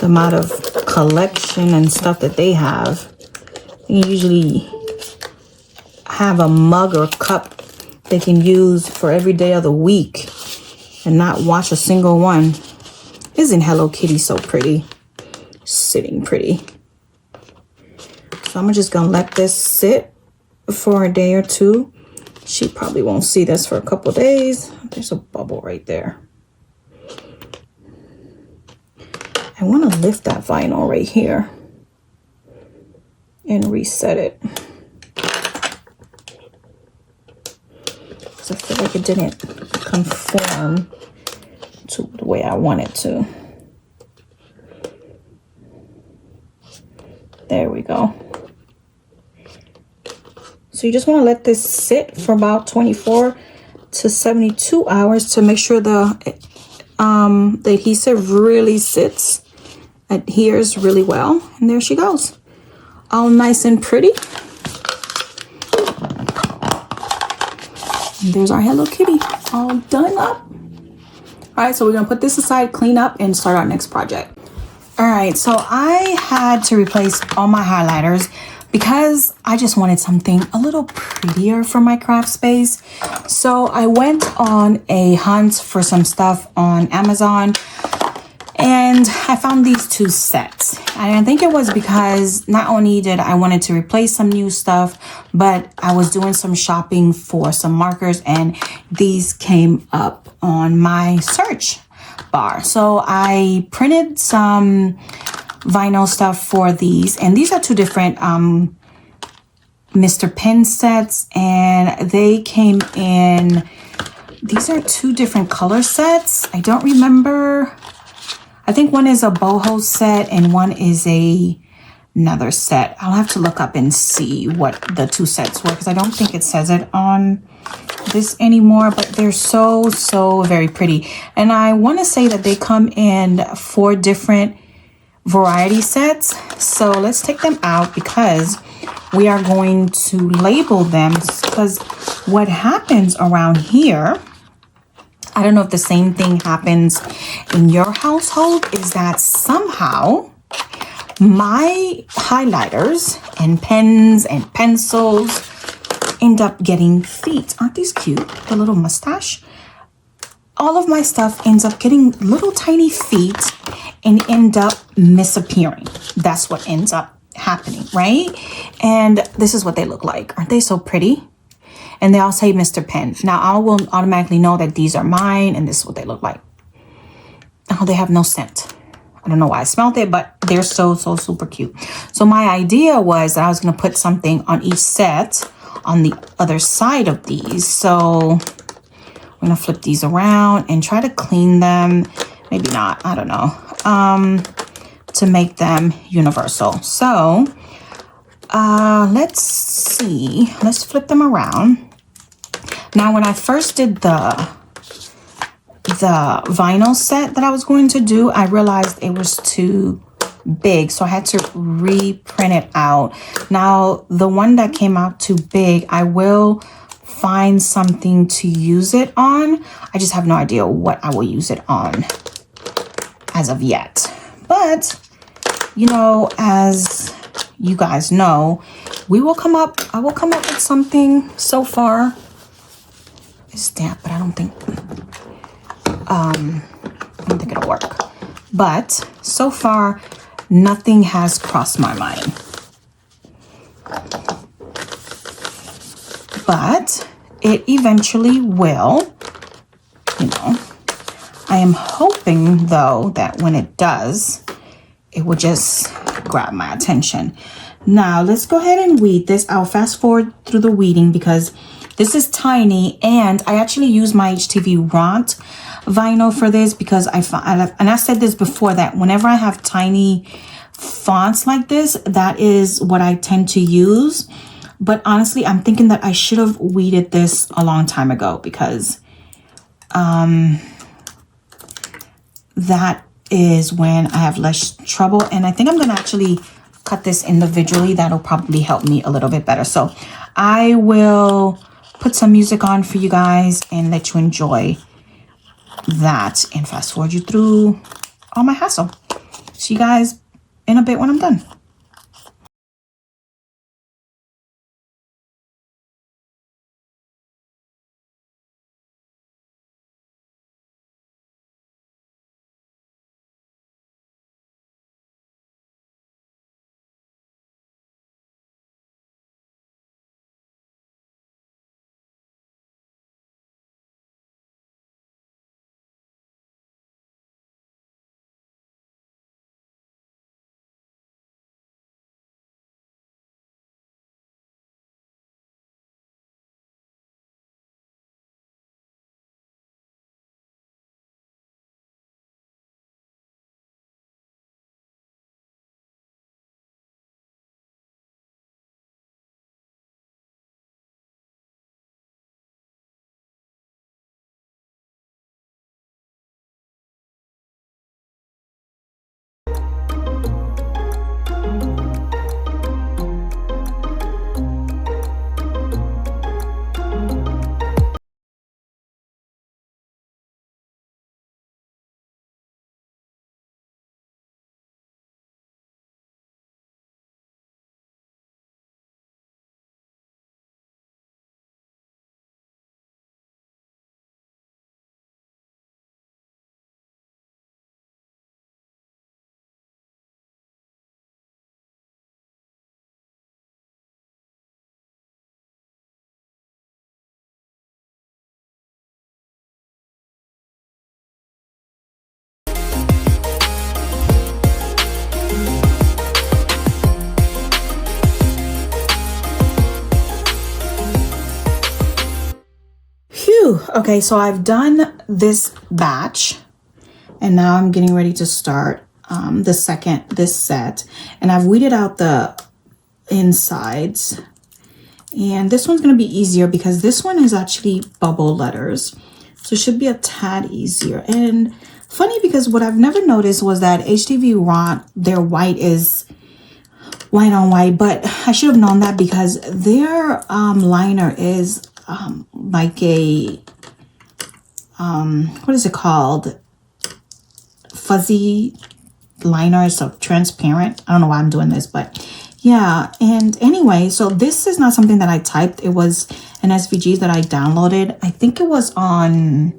The amount of collection and stuff that they have. They usually have a mug or cup they can use for every day of the week and not wash a single one. Isn't Hello Kitty so pretty? Sitting pretty. So I'm just gonna let this sit for a day or two. She probably won't see this for a couple days. There's a bubble right there. I want to lift that vinyl right here and reset it. So I feel like it didn't conform to the way I want it to. There we go. So you just want to let this sit for about 24 to 72 hours to make sure the adhesive really sits, adheres really well. And there she goes, all nice and pretty. And there's our Hello Kitty all done up. All right, so we're gonna put this aside, clean up, and start our next project. All right, so I had to replace all my highlighters because I just wanted something a little prettier for my craft space. So I went on a hunt for some stuff on Amazon and I found these two sets. And I think it was because not only did I wanted to replace some new stuff, but I was doing some shopping for some markers and these came up on my search bar. So I printed some vinyl stuff for these, and these are two different Mr. Pen sets, and they came in, these are two different color sets. I don't remember. I think one is a boho set and one is another set. I'll have to look up and see what the two sets were because I don't think it says it on this anymore, but they're so very pretty. And I want to say that they come in 4 different variety sets. So let's take them out because we are going to label them, because what happens around here, I don't know if the same thing happens in your household, is that somehow my highlighters and pens and pencils end up getting feet. Aren't these cute? The little mustache. All of my stuff ends up getting little tiny feet and end up disappearing. That's what ends up happening, right? And this is what they look like. Aren't they so pretty? And they all say Mr. Pen. Now I will automatically know that these are mine and this is what they look like. Oh, they have no scent. I don't know why I smelled it, but they're so super cute. So my idea was that I was going to put something on each set on the other side of these. So I'm going to flip these around and try to clean them. Maybe not, I don't know, to make them universal. So let's see, let's flip them around. Now, when I first did the vinyl set that I was going to do, I realized it was too big, so I had to reprint it out. Now, the one that came out too big, I will find something to use it on. I just have no idea what I will use it on as of yet. But, you know, as you guys know, I will come up with something. So far it's damp, but I don't think it'll work. But so far nothing has crossed my mind. But it eventually will, you know. I am hoping though that when it does, it will just grab my attention. Now let's go ahead and weed this. I'll fast forward through the weeding because this is tiny, and I actually use my HTV Ront vinyl for this because I said this before, that whenever I have tiny fonts like this, that is what I tend to use. But honestly, I'm thinking that I should have weeded this a long time ago because that is when I have less trouble. And I think I'm going to actually cut this individually. That'll probably help me a little bit better. So I will put some music on for you guys and let you enjoy that and fast forward you through all my hassle. See you guys in a bit when I'm done. Whew. Okay, so I've done this batch and now I'm getting ready to start this set, and I've weeded out the insides, and this one's going to be easier because this one is actually bubble letters, so it should be a tad easier. And funny, because what I've never noticed was that HTV Ront, their white is white on white, but I should have known that because their liner is like a what is it called, fuzzy liner, so transparent. I don't know why I'm doing this, but yeah. And anyway, so this is not something that I typed. It was an SVG that I downloaded. I think it was on,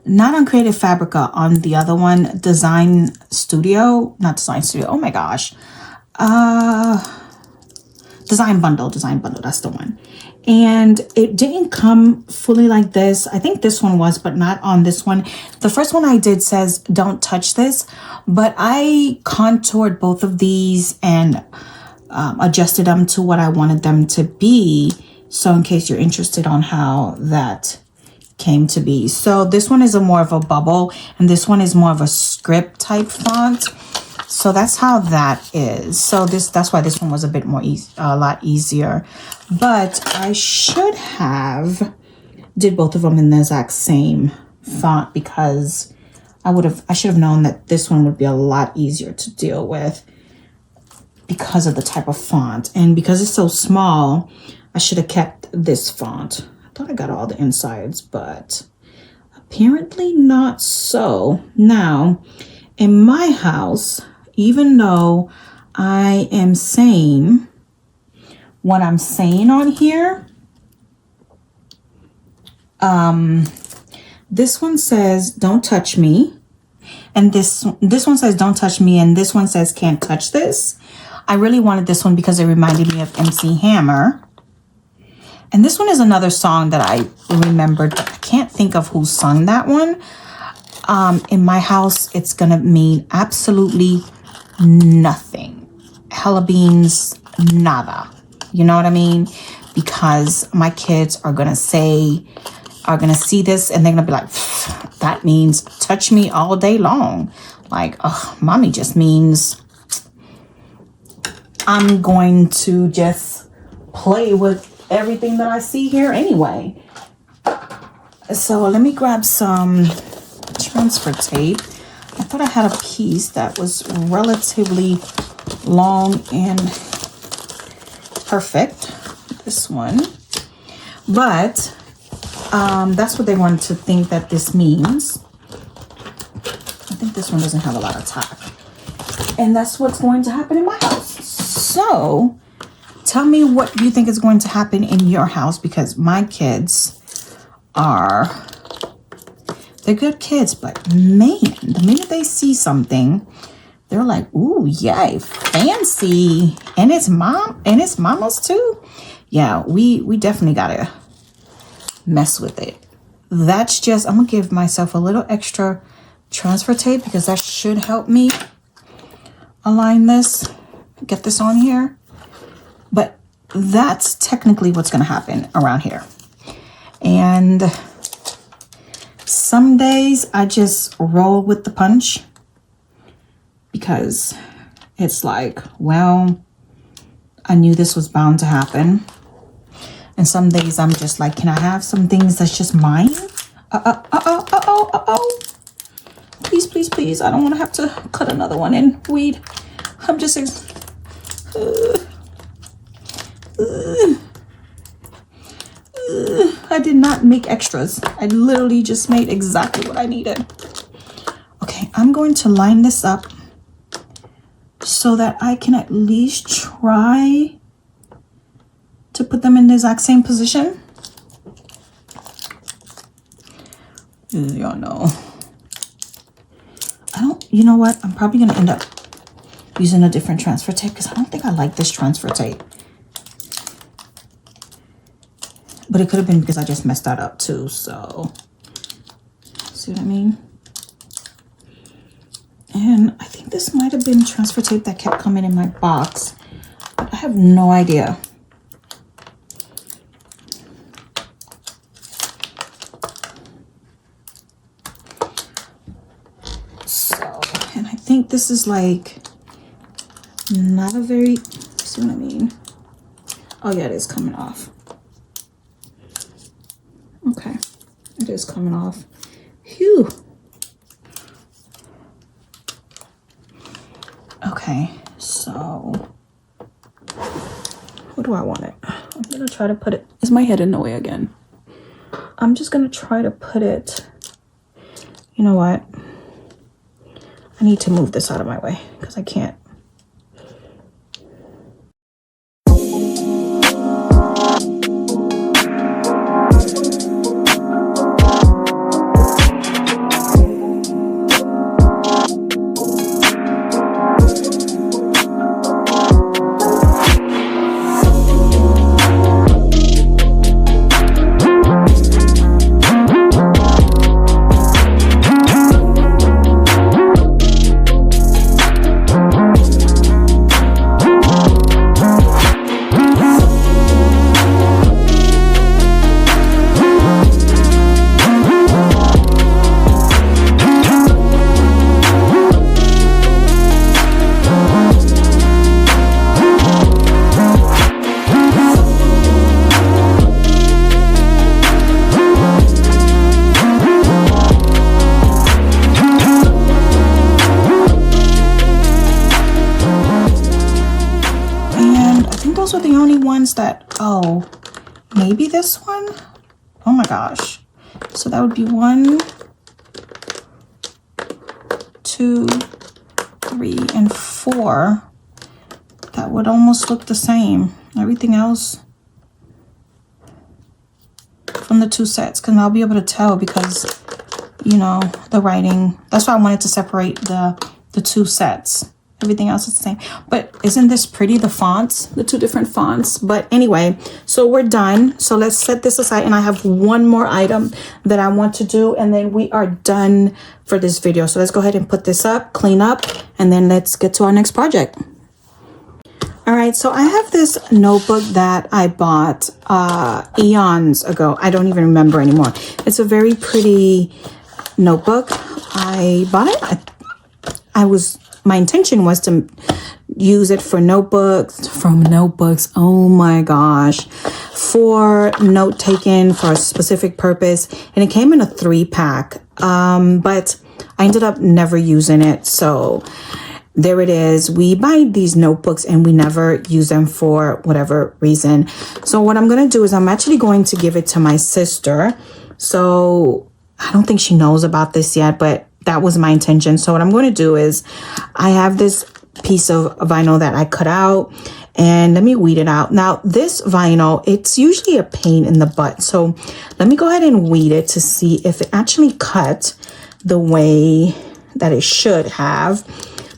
not on Creative Fabrica, on the other one, Design Studio. Not Design Studio, oh my gosh, Design Bundle, that's the one. And it didn't come fully like this. I think this one was, but not on this one. The first one I did says don't touch this, but I contoured both of these and adjusted them to what I wanted them to be, so in case you're interested on how that came to be. So this one is more of a bubble, and this one is more of a script type font. So that's how that is. So that's why this one was a bit more a lot easier. But I should have did both of them in the exact same font, because I should have known that this one would be a lot easier to deal with because of the type of font. And because it's so small, I should have kept this font. I thought I got all the insides, but apparently not so. Now, in my house, even though I am saying what I'm saying on here, this one says don't touch me, and this one says don't touch me, and this one says can't touch this. I really wanted this one because it reminded me of MC Hammer. And this one is another song that I remembered. I can't think of who sung that one. In my house, it's gonna mean absolutely nothing. Hella beans, nada. You know what I mean? Because my kids are gonna see this and they're gonna be like, that means touch me all day long. Like, oh, mommy just means I'm going to just play with everything that I see here anyway. So let me grab some transfer tape. I thought I had a piece that was relatively long and perfect. This one. But that's what they wanted to think that this means. I think this one doesn't have a lot of tack. And that's what's going to happen in my house. So tell me what you think is going to happen in your house, because my kids they're good kids, but man, the minute they see something, they're like, ooh, yay, fancy. And it's mama's too. Yeah, we definitely gotta mess with it. That's just, I'm gonna give myself a little extra transfer tape because that should help me align this, get this on here. But that's technically what's gonna happen around here. And some days I just roll with the punch because it's like, well, I knew this was bound to happen. And some days I'm just like, can I have some things that's just mine? Please, please, please. I don't want to have to cut another one in weed. I'm just I did not make extras. I literally just made exactly what I needed. Okay, I'm going to line this up so that I can at least try to put them in the exact same position. Y'all know. You know what? I'm probably going to end up using a different transfer tape because I don't think I like this transfer tape. But it could have been because I just messed that up too, so see what I mean? And I think this might have been transfer tape that kept coming in my box, but I have no idea. And I think this is like not a very, see what I mean? Oh yeah, it is coming off. Okay, it is coming off. Phew. Okay, so what do I want it? I'm gonna try to put it, is my head in the way again? I'm just gonna try to put it, you know what? I need to move this out of my way because I can't. Those are the only ones that, oh, maybe this one? Oh my gosh. So that would be 1, 2, 3, and 4. That would almost look the same. Everything else from the 2 sets, because I'll be able to tell because, you know, the writing. That's why I wanted to separate the 2 sets. Everything else is the same. But isn't this pretty, the fonts, the 2 different fonts? But anyway, so we're done. So let's set this aside. And I have one more item that I want to do. And then we are done for this video. So let's go ahead and put this up, clean up, and then let's get to our next project. All right, so I have this notebook that I bought eons ago. I don't even remember anymore. It's a very pretty notebook. I bought it. My intention was to use it for notebooks, oh my gosh, for note taking for a specific purpose. And it came in a 3-pack, but I ended up never using it. So there it is. We buy these notebooks and we never use them for whatever reason. So what I'm going to do is I'm actually going to give it to my sister. So I don't think she knows about this yet, but that was my intention. So what I'm going to do is I have this piece of vinyl that I cut out, and let me weed it out. Now this vinyl, it's usually a pain in the butt. So let me go ahead and weed it to see if it actually cut the way that it should have,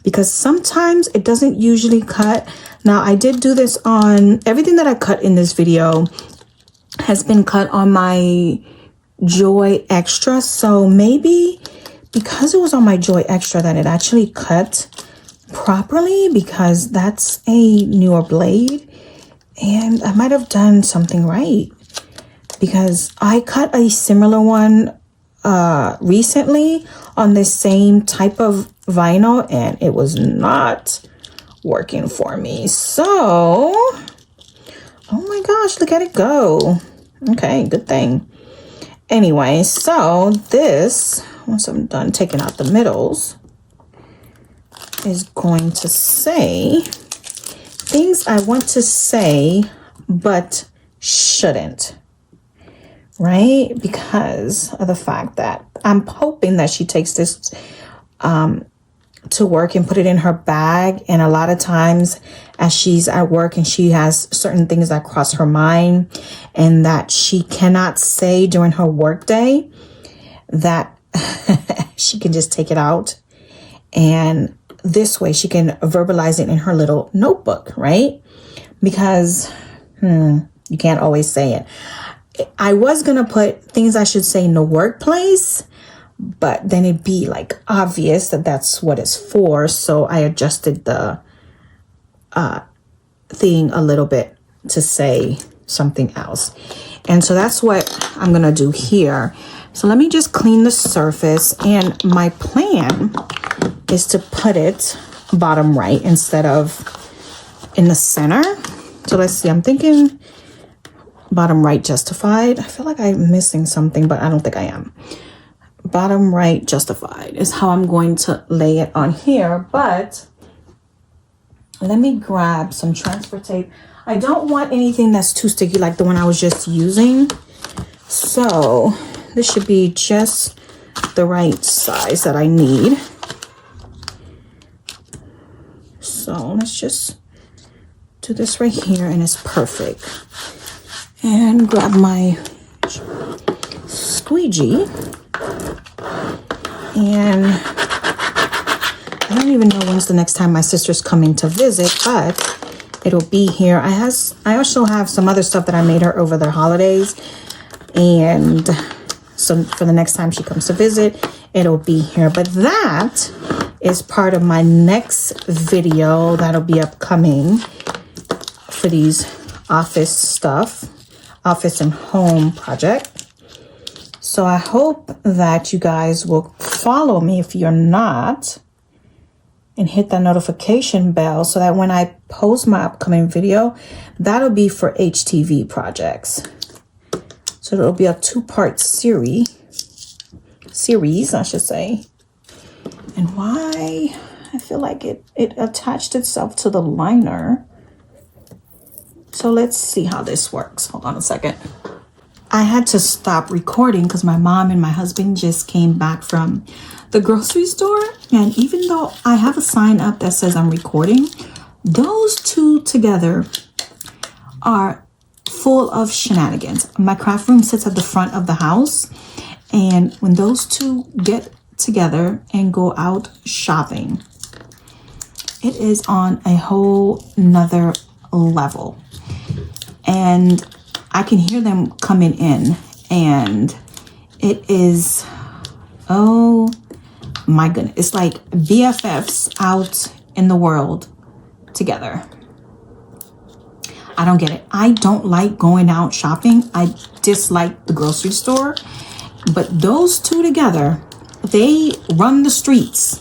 because sometimes it doesn't usually cut. Now I did do this on everything that I cut in this video has been cut on my Joy Extra. So maybe because it was on my Joy Extra that it actually cut properly, because that's a newer blade and I might have done something right, because I cut a similar one recently on the same type of vinyl and it was not working for me. So, oh my gosh, look at it go. Okay, good thing. Anyway, so this, once I'm done taking out the middles, is going to say things I want to say but shouldn't, right? Because of the fact that I'm hoping that she takes this to work and put it in her bag. And a lot of times as she's at work and she has certain things that cross her mind and that she cannot say during her work day, that she can just take it out, and this way she can verbalize it in her little notebook, right? Because you can't always say it. I was gonna put things I should say in the workplace, but then it'd be like obvious that that's what it's for. So I adjusted the thing a little bit to say something else. And so that's what I'm gonna do here. So let me just clean the surface. And my plan is to put it bottom right instead of in the center. So let's see, I'm thinking bottom right justified. I feel like I'm missing something, but I don't think I am. Bottom right justified is how I'm going to lay it on here. But let me grab some transfer tape. I don't want anything that's too sticky like the one I was just using. So this should be just the right size that I need. So let's just do this right here, and it's perfect. And grab my squeegee. And I don't even know when's the next time my sister's coming to visit, but it'll be here. I also have some other stuff that I made her over the holidays. And so for the next time she comes to visit, it'll be here. But that is part of my next video that'll be upcoming for these office stuff, office and home project. So I hope that you guys will follow me if you're not, and hit that notification bell so that when I post my upcoming video, that'll be for HTV projects. So it'll be a 2-part series, I should say. And why I feel like it attached itself to the liner. So let's see how this works. Hold on a second. I had to stop recording because my mom and my husband just came back from the grocery store. And even though I have a sign up that says I'm recording, those two together are full of shenanigans. My craft room sits at the front of the house. And when those two get together and go out shopping, it is on a whole nother level. And I can hear them coming in, and it is, oh my goodness, it's like BFFs out in the world together. I don't get it. I don't like going out shopping. I dislike the grocery store, but those two together, they run the streets.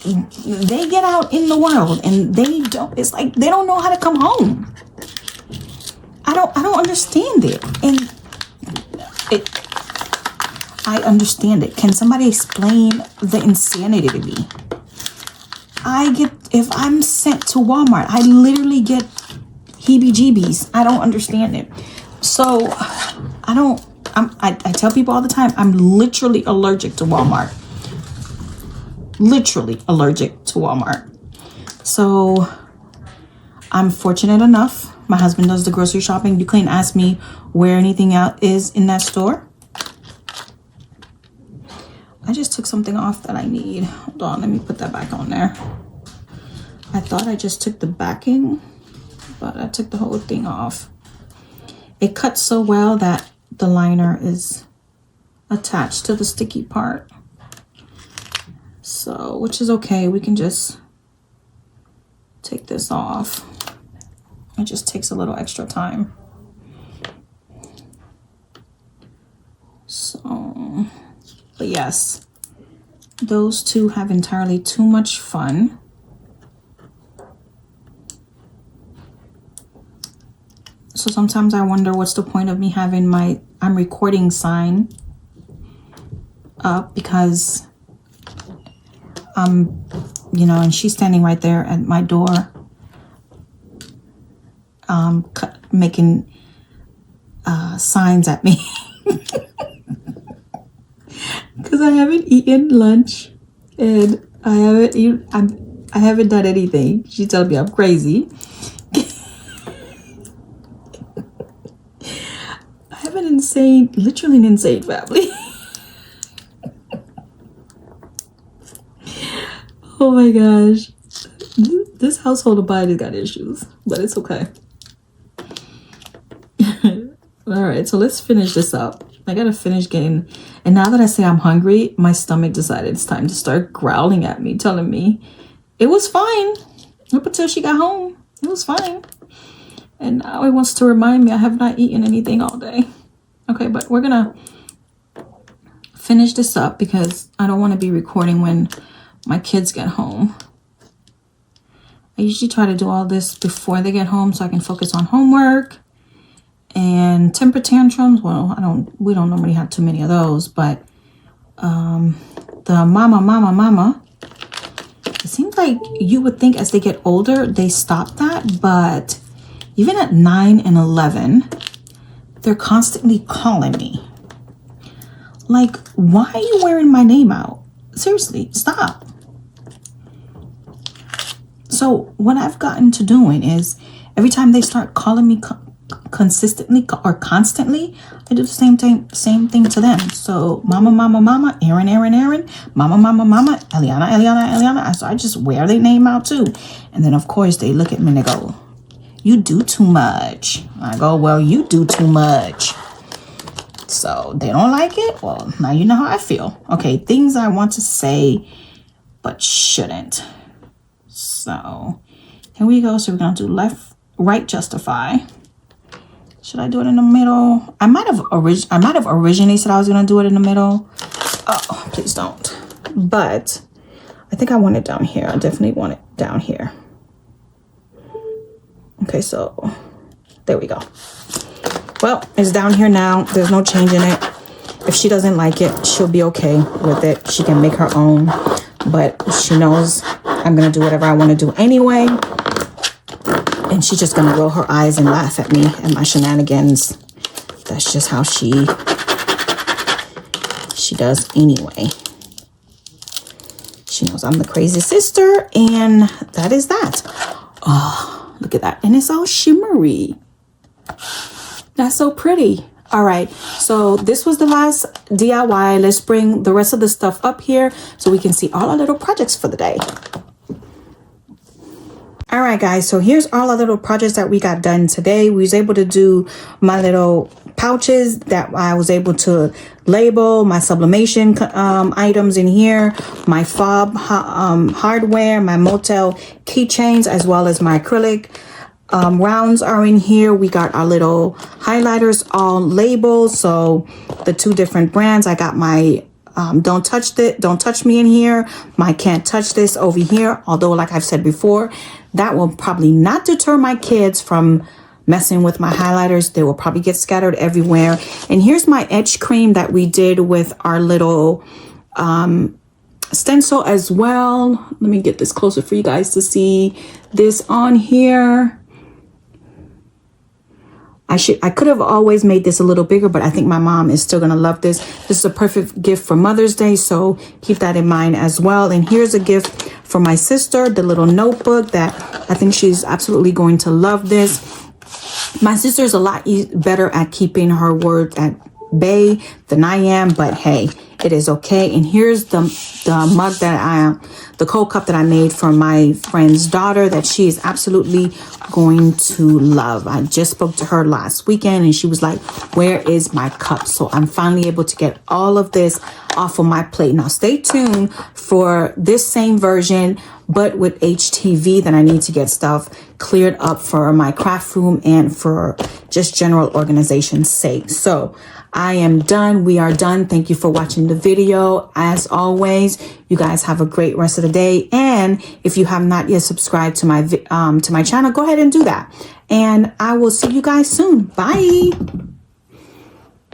They get out in the world, and they don't, it's like they don't know how to come home. I don't understand it. And I understand it. Can somebody explain the insanity to me? If I'm sent to Walmart, I literally get heebie-jeebies. I don't understand it. So I tell people all the time, I'm literally allergic to Walmart. Literally allergic to Walmart. So I'm fortunate enough. My husband does the grocery shopping. You couldn't ask me where anything out is in that store. I just took something off that I need. Hold on, let me put that back on there. I thought I just took the backing, but I took the whole thing off. It cuts so well that the liner is attached to the sticky part. So, which is okay. We can just take this off. It just takes a little extra time. So, but yes, those two have entirely too much fun. So sometimes I wonder what's the point of me having my I'm recording sign up, because you know, and she's standing right there at my door, making signs at me because I haven't eaten lunch and I haven't done anything. She's telling me I'm crazy. I have an insane, literally an insane family. Oh my gosh. This household of mine has got issues, but it's okay. All right, so let's finish this up. I gotta finish getting, and now that I say I'm hungry, my stomach decided it's time to start growling at me, telling me it was fine up until she got home. It was fine. And now it wants to remind me I have not eaten anything all day. Okay, but we're gonna finish this up because I don't want to be recording when my kids get home. I usually try to do all this before they get home so I can focus on homework and temper tantrums. Well, we don't normally have too many of those, but the mama, it seems like you would think as they get older, they stop that, but even at 9 and 11, they're constantly calling me. Like, why are you wearing my name out? Seriously, stop. So what I've gotten to doing is every time they start calling me consistently or constantly, I do the same thing to them. So mama, Aaron, mama, Eliana. So I just wear their name out too. And then of course they look at me and they go, you do too much. I go, well, you do too much. So they don't like it. Well, now you know how I feel. Okay, things I want to say but shouldn't. So here we go. So we're going to do left, right, justify. Should I do it in the middle? I might have originally said I was going to do it in the middle. Oh, please don't. But I think I want it down here. I definitely want it down here. Okay, so there we go. Well, it's down here now. There's no changing it. If she doesn't like it, she'll be okay with it. She can make her own. But she knows I'm going to do whatever I want to do anyway. And she's just going to roll her eyes and laugh at me and my shenanigans. That's just how she does anyway. She knows I'm the crazy sister. And that is that. Oh, look at that. And it's all shimmery. That's so pretty. All right, so this was the last DIY. Let's bring the rest of the stuff up here so we can see all our little projects for the day. All right, guys, so here's all our little projects that we got done today. We was able to do my little pouches that I was able to label, my sublimation items in here, my fob hardware, my motel keychains, as well as my acrylic rounds are in here. We got our little highlighters all labeled. So the two different brands, I got my don't touch me in here, my can't touch this over here. Although, like I've said before, that will probably not deter my kids from messing with my highlighters. They will probably get scattered everywhere. And here's my edge cream that we did with our little stencil as well. Let me get this closer for you guys to see this on here. I could have always made this a little bigger, but I think my mom is still going to love this. This is a perfect gift for Mother's Day, so keep that in mind as well. And here's a gift for my sister, the little notebook that I think she's absolutely going to love this. My sister is a lot better at keeping her words at bay than I am, but hey, it is okay. And here's the mug the cold cup that I made for my friend's daughter that she is absolutely going to love. I just spoke to her last weekend and she was like, where is my cup? So I'm finally able to get all of this off of my plate. Now stay tuned for this same version, but with HTV, that I need to get stuff cleared up for my craft room and for just general organization's sake. So I am done. We are done. Thank you for watching the video. As always, you guys have a great rest of the day. And if you have not yet subscribed to my channel, go ahead and do that. And I will see you guys soon. Bye.